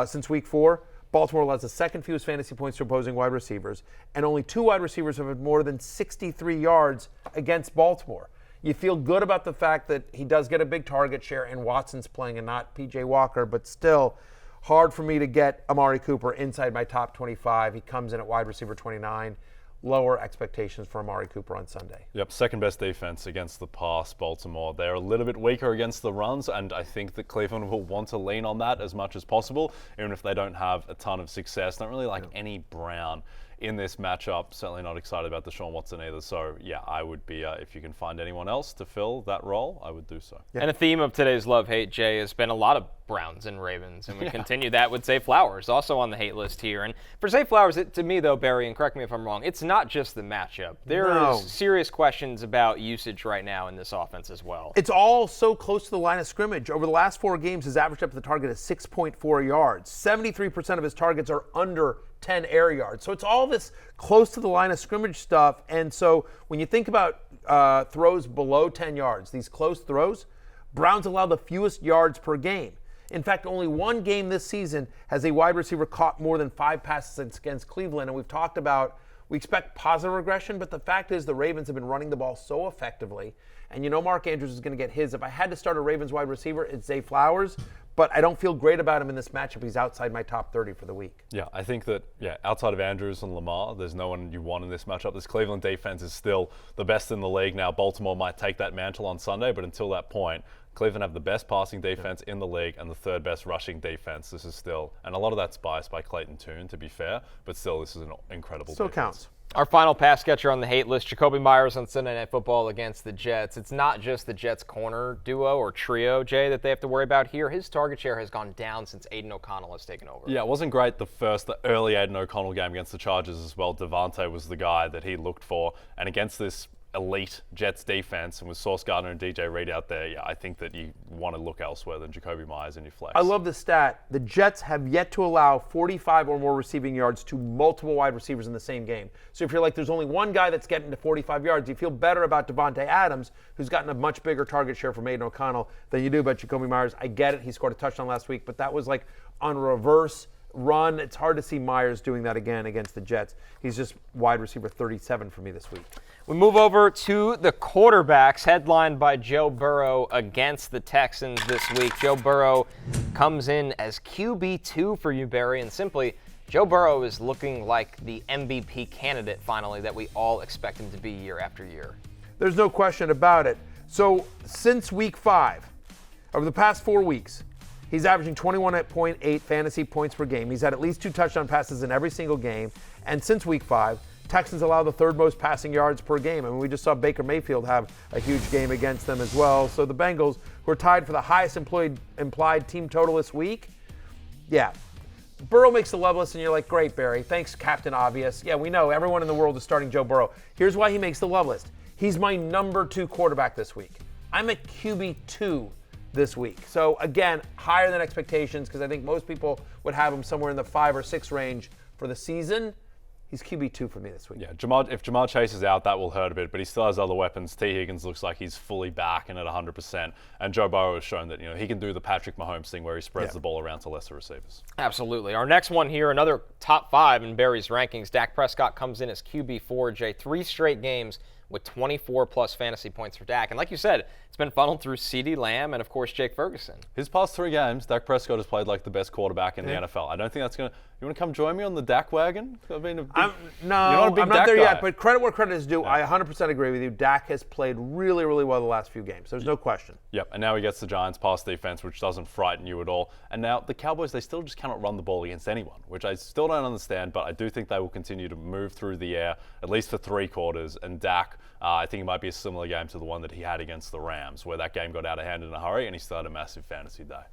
since week 4, Baltimore allows the 2nd fewest fantasy points to opposing wide receivers, and only 2 wide receivers have had more than 63 yards against Baltimore. You feel good about the fact that he does get a big target share, and Watson's playing and not P.J. Walker, but still hard for me to get Amari Cooper inside my top 25. He comes in at wide receiver 29. Lower expectations for Amari Cooper on Sunday. Yep, 2nd best defense against the pass, Baltimore. They're a little bit weaker against the runs, and I think that Cleveland will want to lean on that as much as possible, even if they don't have a ton of success. Don't really like any Brown in this matchup, certainly not excited about Deshaun Watson either. So, yeah, I would be, if you can find anyone else to fill that role, I would do so. And a theme of today's love-hate, Jay, has been a lot of Browns and Ravens, and we continue that with Zay Flowers, also on the hate list here. And for Zay Flowers, to me, though, Barry, and correct me if I'm wrong, it's not just the matchup. There is serious questions about usage right now in this offense as well. It's all so close to the line of scrimmage. Over the last 4 games, his average up to the target is 6.4 yards. 73% of his targets are under 10 air yards. So it's all this close to the line of scrimmage stuff. And so when you think about throws below 10 yards, these close throws, Browns allow the fewest yards per game. In fact, only one game this season has a wide receiver caught more than 5 passes against Cleveland. And we've talked about, we expect positive regression, but the fact is the Ravens have been running the ball so effectively. And you know Mark Andrews is going to get his. If I had to start a Ravens wide receiver, it's Zay Flowers. But I don't feel great about him in this matchup. He's outside my top 30 for the week. Yeah, I think that, outside of Andrews and Lamar, there's no one you want in this matchup. This Cleveland defense is still the best in the league. Now, Baltimore might take that mantle on Sunday, but until that point, Cleveland have the best passing defense in the league and the 3rd best rushing defense. This is still, and a lot of that's biased by Clayton Tune, to be fair, but still, this is an incredible defense. Counts. Our final pass catcher on the hate list, Jakobi Meyers on Sunday Night Football against the Jets. It's not just the Jets corner duo or trio, Jay, that they have to worry about here. His target share has gone down since Aiden O'Connell has taken over. Yeah, it wasn't great the early Aiden O'Connell game against the Chargers as well. Javonte was the guy that he looked for. And against this elite Jets defense, and with Sauce Gardner and DJ Reed out there, I think that you want to look elsewhere than Jakobi Meyers in your flex. I love the stat. The Jets have yet to allow 45 or more receiving yards to multiple wide receivers in the same game. So if you're like, there's only one guy that's getting to 45 yards, you feel better about Devontae Adams, who's gotten a much bigger target share from Aiden O'Connell than you do about Jakobi Meyers. I get it. He scored a touchdown last week, but that was like on reverse run. It's hard to see Meyers doing that again against the Jets. He's just wide receiver 37 for me this week. We move over to the quarterbacks, headlined by Joe Burrow against the Texans this week. Joe Burrow comes in as QB2 for you, Barry, and simply, Joe Burrow is looking like the MVP candidate, finally, that we all expect him to be year after year. There's no question about it. So since week 5, over the past 4 weeks, he's averaging 21.8 fantasy points per game. He's had at least 2 touchdown passes in every single game. And since week 5, Texans allow the 3rd most passing yards per game. I mean, we just saw Baker Mayfield have a huge game against them as well. So the Bengals, who are tied for the highest implied team total this week, Burrow makes the love list, and you're like, great, Barry. Thanks, Captain Obvious. Yeah, we know everyone in the world is starting Joe Burrow. Here's why he makes the love list. He's my number 2 quarterback this week. I'm at QB2 this week. So again, higher than expectations, because I think most people would have him somewhere in the 5 or 6 range for the season. He's QB2 for me this week. Yeah, if Jamar Chase is out, that will hurt a bit, but he still has other weapons. T. Higgins looks like he's fully back and at 100%. And Joe Burrow has shown that he can do the Patrick Mahomes thing where he spreads the ball around to lesser receivers. Absolutely. Our next one here, another top 5 in Barry's rankings. Dak Prescott comes in as QB4, Jay. 3 straight games with 24-plus fantasy points for Dak. And like you said, it's been funneled through CeeDee Lamb and, of course, Jake Ferguson. His past 3 games, Dak Prescott has played like the best quarterback in the NFL. I don't think that's going to... You want to come join me on the Dak wagon? I'm not there yet, but credit where credit is due. I 100% agree with you. Dak has played really, really well the last few games. There's no question. Yep, and now he gets the Giants' pass defense, which doesn't frighten you at all. And now the Cowboys, they still just cannot run the ball against anyone, which I still don't understand, but I do think they will continue to move through the air, at least for 3 quarters. And Dak, I think it might be a similar game to the one that he had against the Rams, where that game got out of hand in a hurry, and he still had a massive fantasy day.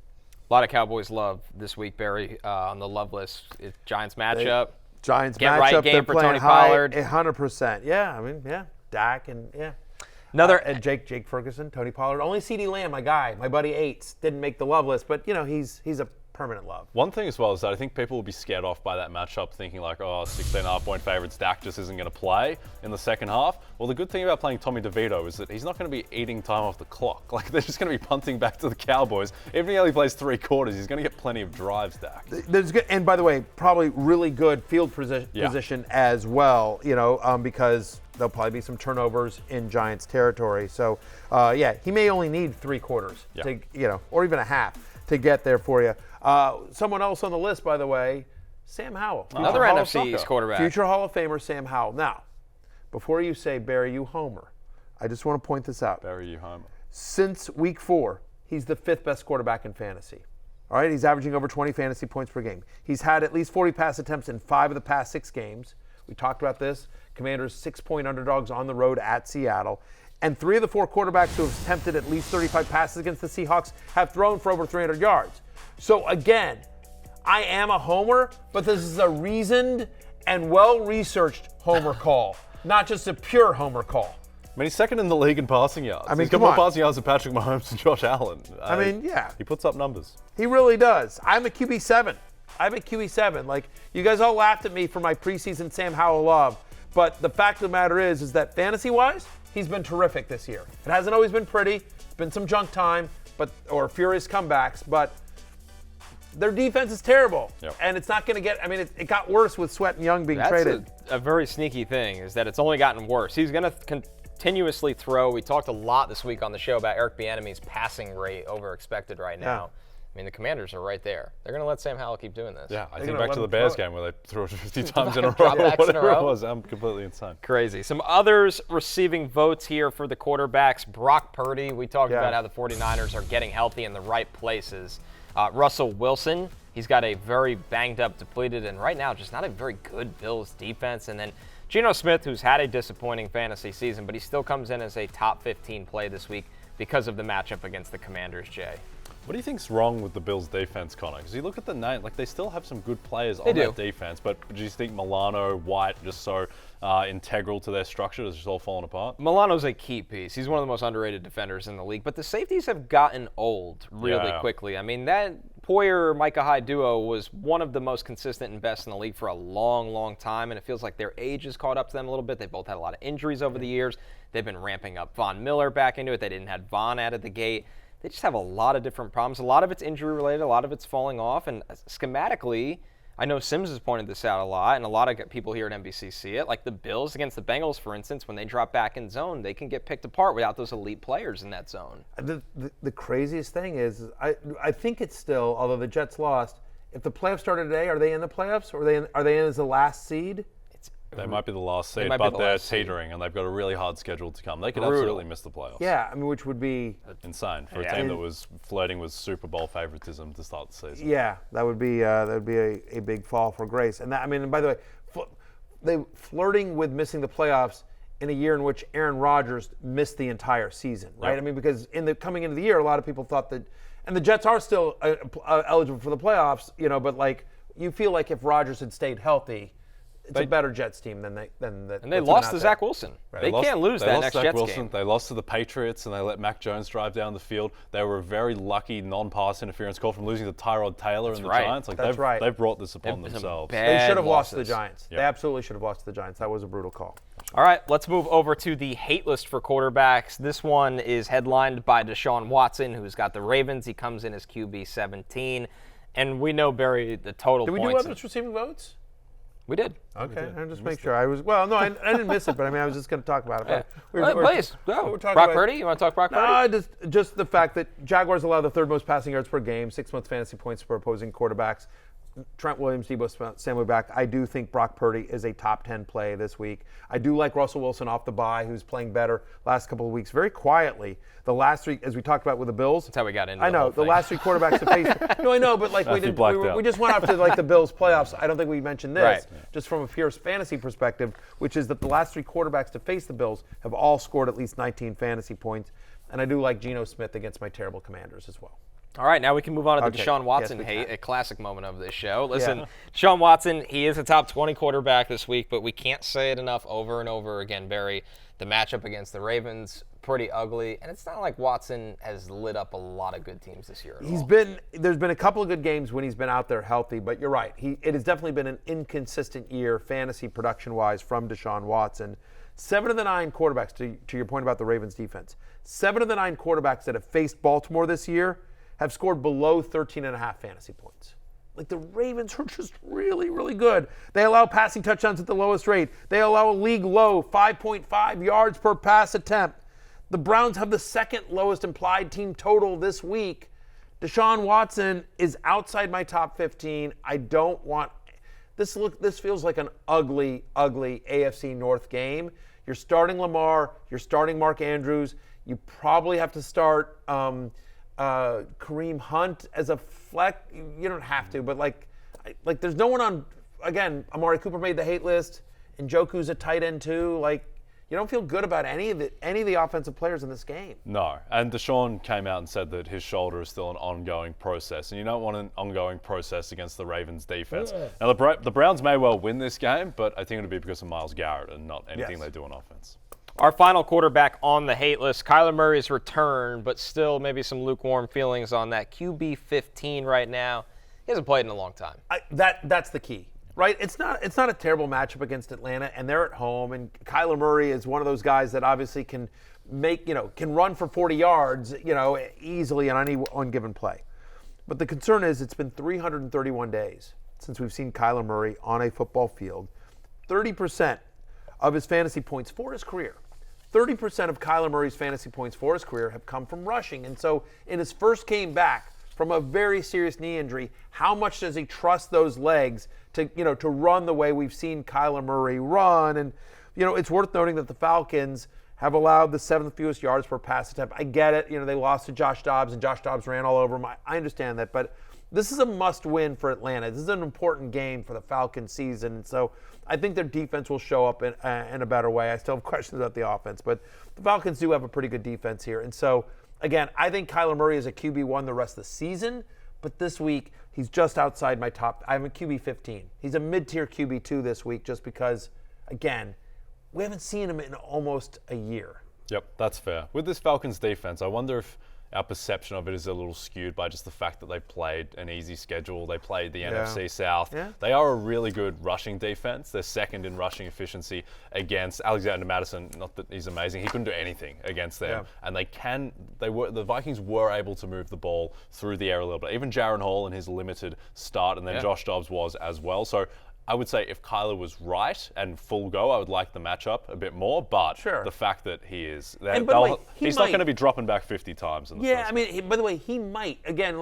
A lot of Cowboys love this week, Barry, on the love list. Giants matchup. Giants Get matchup. Right game they're for playing Tony high, Pollard. 100%. Yeah, I mean, Dak and and Jake Ferguson, Tony Pollard. Only CeeDee Lamb, my guy, my buddy Eights, didn't make the love list, but he's a permanent love. One thing as well is that I think people will be scared off by that matchup, thinking like, 16.5 point favorites, Dak just isn't going to play in the second half. Well, the good thing about playing Tommy DeVito is that he's not going to be eating time off the clock. Like, they're just going to be punting back to the Cowboys. Even if he only plays 3 quarters, he's going to get plenty of drives, Dak. And by the way, probably really good field position as well, because there'll probably be some turnovers in Giants territory. So, he may only need 3 quarters to, or even a half to get there for you. Someone else on the list, by the way, Sam Howell. Another NFC East quarterback. Future Hall of Famer Sam Howell. Now, before you say, Barry, you homer, I just want to point this out. Barry, you homer. Since week 4, he's the 5th best quarterback in fantasy. All right, he's averaging over 20 fantasy points per game. He's had at least 40 pass attempts in 5 of the past 6 games, We talked about this. Commanders 6-point underdogs on the road at Seattle. And 3 of the 4 quarterbacks who have attempted at least 35 passes against the Seahawks have thrown for over 300 yards. So again, I am a homer, but this is a reasoned and well-researched homer call, not just a pure homer call. I mean, he's second in the league in passing yards. I mean, he's got come more on. passing yards than Patrick Mahomes and Josh Allen. I mean, yeah. He puts up numbers. He really does. I'm a QB7. I'm a QB7. Like, you guys all laughed at me for my preseason Sam Howell love, but the fact of the matter is that fantasy-wise, he's been terrific this year. It hasn't always been pretty. It's been some junk time, or furious comebacks, but their defense is terrible. Yep. And it's not going to get, I mean, it got worse with Sweat and Young being traded. That's a very sneaky thing, is that it's only gotten worse. He's going to continuously throw. We talked a lot this week on the show about Eric Bieniemy's passing rate over expected right now. Yeah. I mean, the Commanders are right there. They're going to let Sam Howell keep doing this. Yeah, I They're think gonna back to let the him Bears throw it. game where they threw it 50 times in a row, Dropbacks in a whatever row. it was. I'm completely insane. Crazy. Some others receiving votes here for the quarterbacks. Brock Purdy. We talked about how the 49ers are getting healthy in the right places. Russell Wilson. He's got a very banged up, depleted, and right now just not a very good Bills defense. And then Geno Smith, who's had a disappointing fantasy season, but he still comes in as a top 15 play this week because of the matchup against the Commanders, Jay. What do you think's wrong with the Bills' defense, Connor? Because you look at the name, like they still have some good players on that defense, but do you think Milano, White, just so integral to their structure, is just all falling apart? Milano's a key piece. He's one of the most underrated defenders in the league, but the safeties have gotten old really quickly. I mean, that Poyer-Micah Hyde duo was one of the most consistent and best in the league for a long, long time, and it feels like their age has caught up to them a little bit. They both had a lot of injuries over the years. They've been ramping up Von Miller back into it. They didn't have Von out of the gate. They just have a lot of different problems. A lot of it's injury related, a lot of it's falling off, and schematically, I know Sims has pointed this out a lot, and a lot of people here at NBC see it. Like the Bills against the Bengals, for instance, when they drop back in zone, they can get picked apart without those elite players in that zone. The craziest thing is, I think it's still, although the Jets lost, if the playoffs started today, are they in the playoffs? Or are they in as the last seed? They might be the last seed, but they're teetering, and they've got a really hard schedule to come. They could absolutely miss the playoffs. Yeah, I mean, which would be insane for a team that was flirting with Super Bowl favoritism to start the season. Yeah, that would be a big fall for grace. And that, I mean, and by the way, they flirting with missing the playoffs in a year in which Aaron Rodgers missed the entire season, right? Yep. I mean, because coming into the year, a lot of people thought that, and the Jets are still eligible for the playoffs, you know, but like you feel like if Rodgers had stayed healthy, it's a better Jets team than that. And they lost to Zach Wilson. Right. They can't lose that next Jets game. They lost to the Patriots, and they let Mac Jones drive down the field. They were a very lucky non-pass interference call from losing to Tyrod Taylor and the Giants. Like they've brought this upon themselves. They should have lost to the Giants. Yep. They absolutely should have lost to the Giants. That was a brutal call. All right, let's move over to the hate list for quarterbacks. This one is headlined by Deshaun Watson, who's got the Ravens. He comes in as QB 17. And we know, Barry, the total points. Did we do others receiving votes? We did. Okay, I just make sure. I didn't miss it, but I mean, I was just going to talk about it. Please, go. Brock Purdy? You want to talk Brock Purdy? No, just the fact that Jaguars allow the 3rd most passing yards per game, 6 months fantasy points per opposing quarterbacks. Trent Williams, Deebo Samuel back. I do think Brock Purdy is a top 10 play this week. I do like Russell Wilson off the bye, who's playing better last couple of weeks very quietly. The last 3, as we talked about with the Bills. That's how we got into I know, the last 3 quarterbacks to face. No, I know, but like we just went after like the Bills playoffs. I don't think we mentioned this, just from a pure fantasy perspective, which is that the last 3 quarterbacks to face the Bills have all scored at least 19 fantasy points. And I do like Geno Smith against my terrible Commanders as well. All right, now we can move on to the Deshaun Watson hate, a classic moment of this show. Listen, Deshaun Watson, he is a top 20 quarterback this week, but we can't say it enough over and over again, Barry. The matchup against the Ravens, pretty ugly, and it's not like Watson has lit up a lot of good teams this year at all. There's been a couple of good games when he's been out there healthy, but you're right. It has definitely been an inconsistent year, fantasy production-wise, from Deshaun Watson. 7 of the 9 quarterbacks, to your point about the Ravens defense, 7 of the 9 quarterbacks that have faced Baltimore this year have scored below 13.5 fantasy points. Like the Ravens are just really, really good. They allow passing touchdowns at the lowest rate. They allow a league low 5.5 yards per pass attempt. The Browns have the 2nd lowest implied team total this week. Deshaun Watson is outside my top 15. I don't want this. This feels like an ugly, ugly AFC North game. You're starting Lamar. You're starting Mark Andrews. You probably have to start Kareem Hunt as a flex. You don't have to, but like there's no one on. Again, Amari Cooper made the hate list. Njoku's a tight end too. Like, you don't feel good about any of the offensive players in this game. No, and Deshaun came out and said that his shoulder is still an ongoing process, and you don't want an ongoing process against the Ravens defense. Yeah. Now, the Browns may well win this game, but I think it'll be because of Myles Garrett and not anything they do on offense. Our final quarterback on the hate list, Kyler Murray's return, but still maybe some lukewarm feelings on that QB 15 right now. He hasn't played in a long time. That's the key. Right, it's not a terrible matchup against Atlanta, and they're at home. And Kyler Murray is one of those guys that obviously can run for 40 yards, easily on any one given play. But the concern is it's been 331 days since we've seen Kyler Murray on a football field. 30% of his fantasy points for his career, 30% of Kyler Murray's fantasy points for his career have come from rushing. And so in his first game back from a very serious knee injury, how much does he trust those legs to run the way we've seen Kyler Murray run? And, it's worth noting that the Falcons have allowed the 7th fewest yards per pass attempt. I get it. They lost to Josh Dobbs, and Josh Dobbs ran all over him. I understand that. But this is a must-win for Atlanta. This is an important game for the Falcons season. And so I think their defense will show up in a better way. I still have questions about the offense. But the Falcons do have a pretty good defense here. And so, again, I think Kyler Murray is a QB1 the rest of the season. But this week, he's just outside my top. I have a QB 15. He's a mid-tier QB2 this week just because, again, we haven't seen him in almost a year. Yep, that's fair. With this Falcons defense, I wonder if our perception of it is a little skewed by just the fact that they played an easy schedule. They played the NFC South. Yeah. They are a really good rushing defense. They're second in rushing efficiency against Alexander Madison. Not that he's amazing. He couldn't do anything against them. Yeah. And the Vikings were able to move the ball through the air a little bit. Even Jaron Hall in his limited start, and then Josh Dobbs was as well. So I would say if Kyler was right and full go, I would like the matchup a bit more. But the fact that he is, he's not going to be dropping back 50 times in the first game. By the way, he might. Again,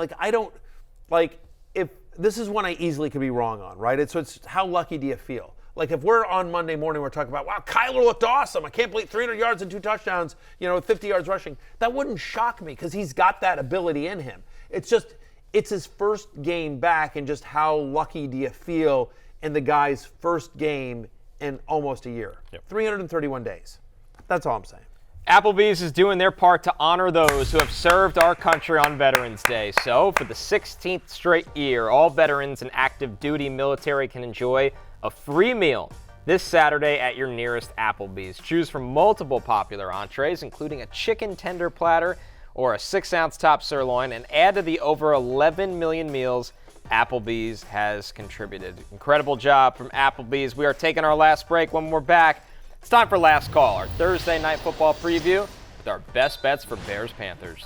if this is one I easily could be wrong on, right? It's how lucky do you feel? Like if we're on Monday morning, we're talking about, wow, Kyler looked awesome. I can't believe 300 yards and 2 touchdowns, 50 yards rushing. That wouldn't shock me because he's got that ability in him. It's his first game back, and just how lucky do you feel in the guy's first game in almost a year. 331 days. That's all I'm saying. Applebee's is doing their part to honor those who have served our country on Veterans Day. So, for the 16th straight year, all veterans and active duty military can enjoy a free meal this Saturday at your nearest Applebee's. Choose from multiple popular entrees, including a chicken tender platter or a 6-ounce top sirloin, and add to the over 11 million meals Applebee's has contributed. Incredible job from Applebee's. We are taking our last break. When we're back, it's time for Last Call, our Thursday night football preview with our best bets for Bears-Panthers.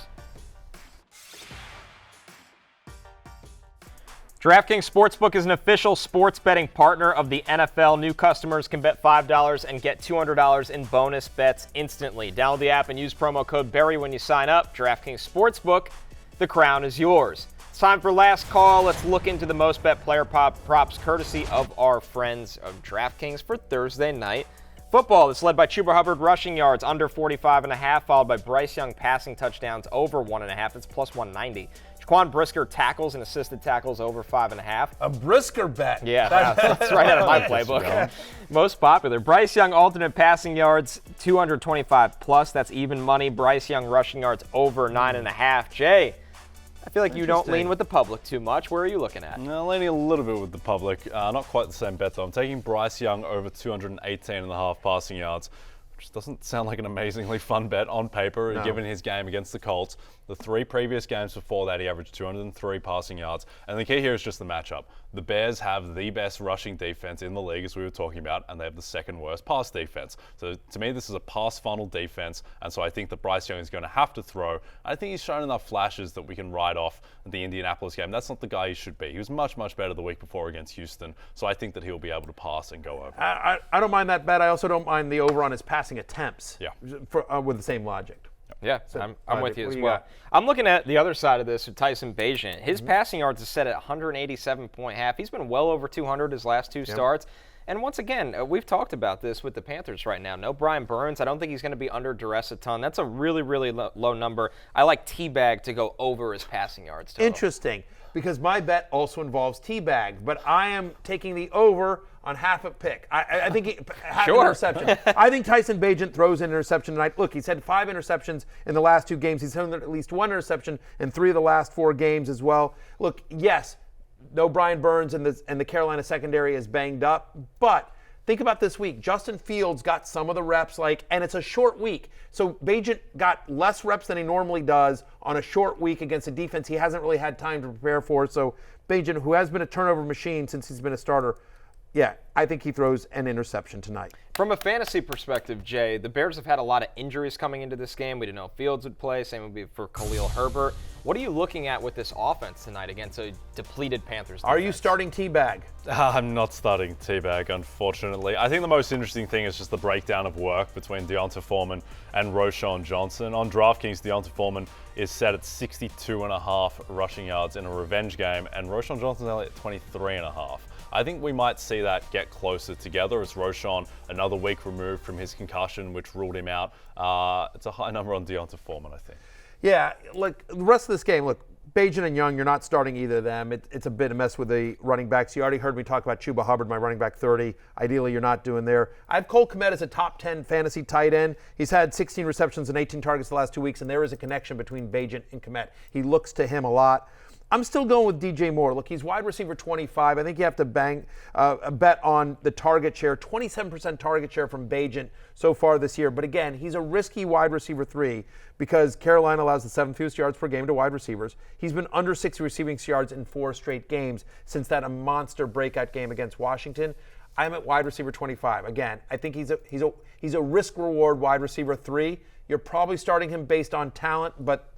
DraftKings Sportsbook is an official sports betting partner of the NFL. New customers can bet $5 and get $200 in bonus bets instantly. Download the app and use promo code Barry when you sign up. DraftKings Sportsbook, the crown is yours. It's time for Last Call. Let's look into the most bet player props courtesy of our friends of DraftKings for Thursday night football. It's led by Chuba Hubbard rushing yards under 45.5, followed by Bryce Young passing touchdowns over 1.5. That's plus 190. Jaquan Brisker tackles and assisted tackles over 5.5. A Brisker bet. Yeah, that's right out of my playbook. Most popular. Bryce Young alternate passing yards 225 plus. That's even money. Bryce Young rushing yards over 9.5. Jay, I feel like you don't lean with the public too much. Where are you looking at? No, leaning a little bit with the public. Not quite the same bet, though. I'm taking Bryce Young over 218.5 passing yards, which doesn't sound like an amazingly fun bet on paper, given his game against the Colts. The 3 previous games before that, he averaged 203 passing yards. And the key here is just the matchup. The Bears have the best rushing defense in the league, as we were talking about, and they have the second worst pass defense. So to me, this is a pass funnel defense, and so I think that Bryce Young is going to have to throw. I think he's shown enough flashes that we can write off the Indianapolis game. That's not the guy he should be. He was much, much better the week before against Houston, so I think that he'll be able to pass and go over. I don't mind that bet. I also don't mind the over on his passing attempts with the same logic. Yeah, I'm with you as well. I'm looking at the other side of this with Tyson Bagent. His passing yards is set at 187.5. He's been well over 200 his last 2 starts. And once again, we've talked about this with the Panthers right now. No Brian Burns. I don't think he's going to be under duress a ton. That's a really, really low number. I like Teabag to go over his passing yards total. Interesting. because my bet also involves teabag, but I am taking the over on half a pick. I think half an interception. I think Tyson Bagent throws an interception tonight. Look, he's had 5 interceptions in the last 2 games. He's had at least 1 interception in 3 of the last 4 games as well. Look, yes, no Brian Burns and the Carolina secondary is banged up, but think about this week. Justin Fields got some of the reps, and it's a short week. So Bagent got less reps than he normally does on a short week against a defense he hasn't really had time to prepare for. So Bagent, who has been a turnover machine since he's been a starter, yeah, I think he throws an interception tonight. From a fantasy perspective, Jay, the Bears have had a lot of injuries coming into this game. We didn't know if Fields would play. Same would be for Khalil Herbert. What are you looking at with this offense tonight against a depleted Panthers defense? Are you starting teabag? I'm not starting teabag, unfortunately. I think the most interesting thing is just the breakdown of work between Deonta Foreman and Roschon Johnson. On DraftKings, Deonta Foreman is set at 62.5 rushing yards in a revenge game, and Roschon Johnson's only at 23.5. I think we might see that get closer together as Roschon, another week removed from his concussion, which ruled him out. It's a high number on Deonta Foreman, I think. Yeah, look, the rest of this game, look, Bagent and Young, you're not starting either of them. It's a bit of a mess with the running backs. You already heard me talk about Chuba Hubbard, my running back 30. Ideally, you're not doing there. I have Cole Kmet as a top 10 fantasy tight end. He's had 16 receptions and 18 targets the last 2 weeks, and there is a connection between Bagent and Kmet. He looks to him a lot. I'm still going with DJ Moore. Look, he's wide receiver 25. I think you have to bet on the target share. 27% target share from Bagent so far this year. But again, he's a risky wide receiver 3 because Carolina allows the 7th fewest yards per game to wide receivers. He's been under 60 receiving yards in 4 straight games since that monster breakout game against Washington. I'm at wide receiver 25. Again, I think he's a risk reward wide receiver 3. You're probably starting him based on talent, but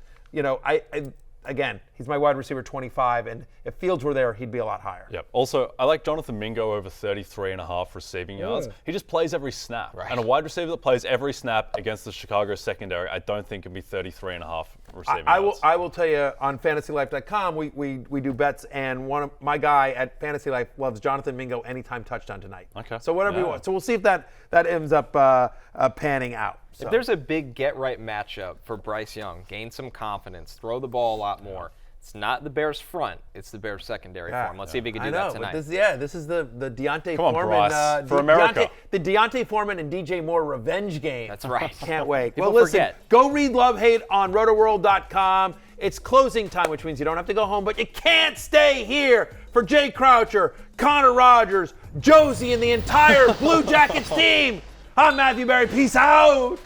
again, he's my wide receiver 25, and if Fields were there, he'd be a lot higher. Yep. Also, I like Jonathan Mingo over 33.5 receiving yards. He just plays every snap. Right. And a wide receiver that plays every snap against the Chicago secondary, I don't think can be 33.5 receiving yards. I will tell you, on FantasyLife.com, we do bets, and one of my guy at Fantasy Life loves Jonathan Mingo anytime touchdown tonight. Okay. So whatever you want. So we'll see if that ends up panning out. So. If there's a big get-right matchup for Bryce Young, gain some confidence, throw the ball a lot more. It's not the Bears front, it's the Bears secondary for him. Let's see if he can do that tonight. This is the Deontay Come on, Foreman. Bryce, for America. The Deontay Foreman and DJ Moore revenge game. That's right. Can't wait. People listen, forget. Go read Love Hate on Rotoworld.com. It's closing time, which means you don't have to go home, but you can't stay here. For Jay Croucher, Connor Rogers, Josie, and the entire Blue Jackets team, I'm Matthew Berry. Peace out.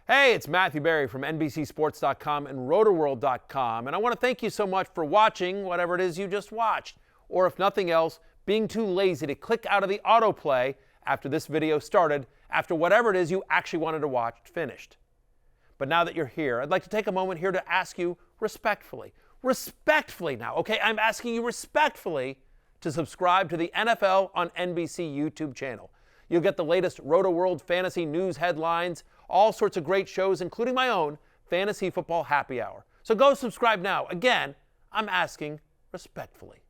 Hey, it's Matthew Berry from NBCSports.com and Rotoworld.com, and I want to thank you so much for watching whatever it is you just watched, or if nothing else, being too lazy to click out of the autoplay after this video started, after whatever it is you actually wanted to watch finished. But now that you're here, I'd like to take a moment here to ask you respectfully now, okay? I'm asking you respectfully to subscribe to the NFL on NBC YouTube channel. You'll get the latest Rotoworld fantasy news headlines, all sorts of great shows, including my own Fantasy Football Happy Hour. So go subscribe now. Again, I'm asking respectfully.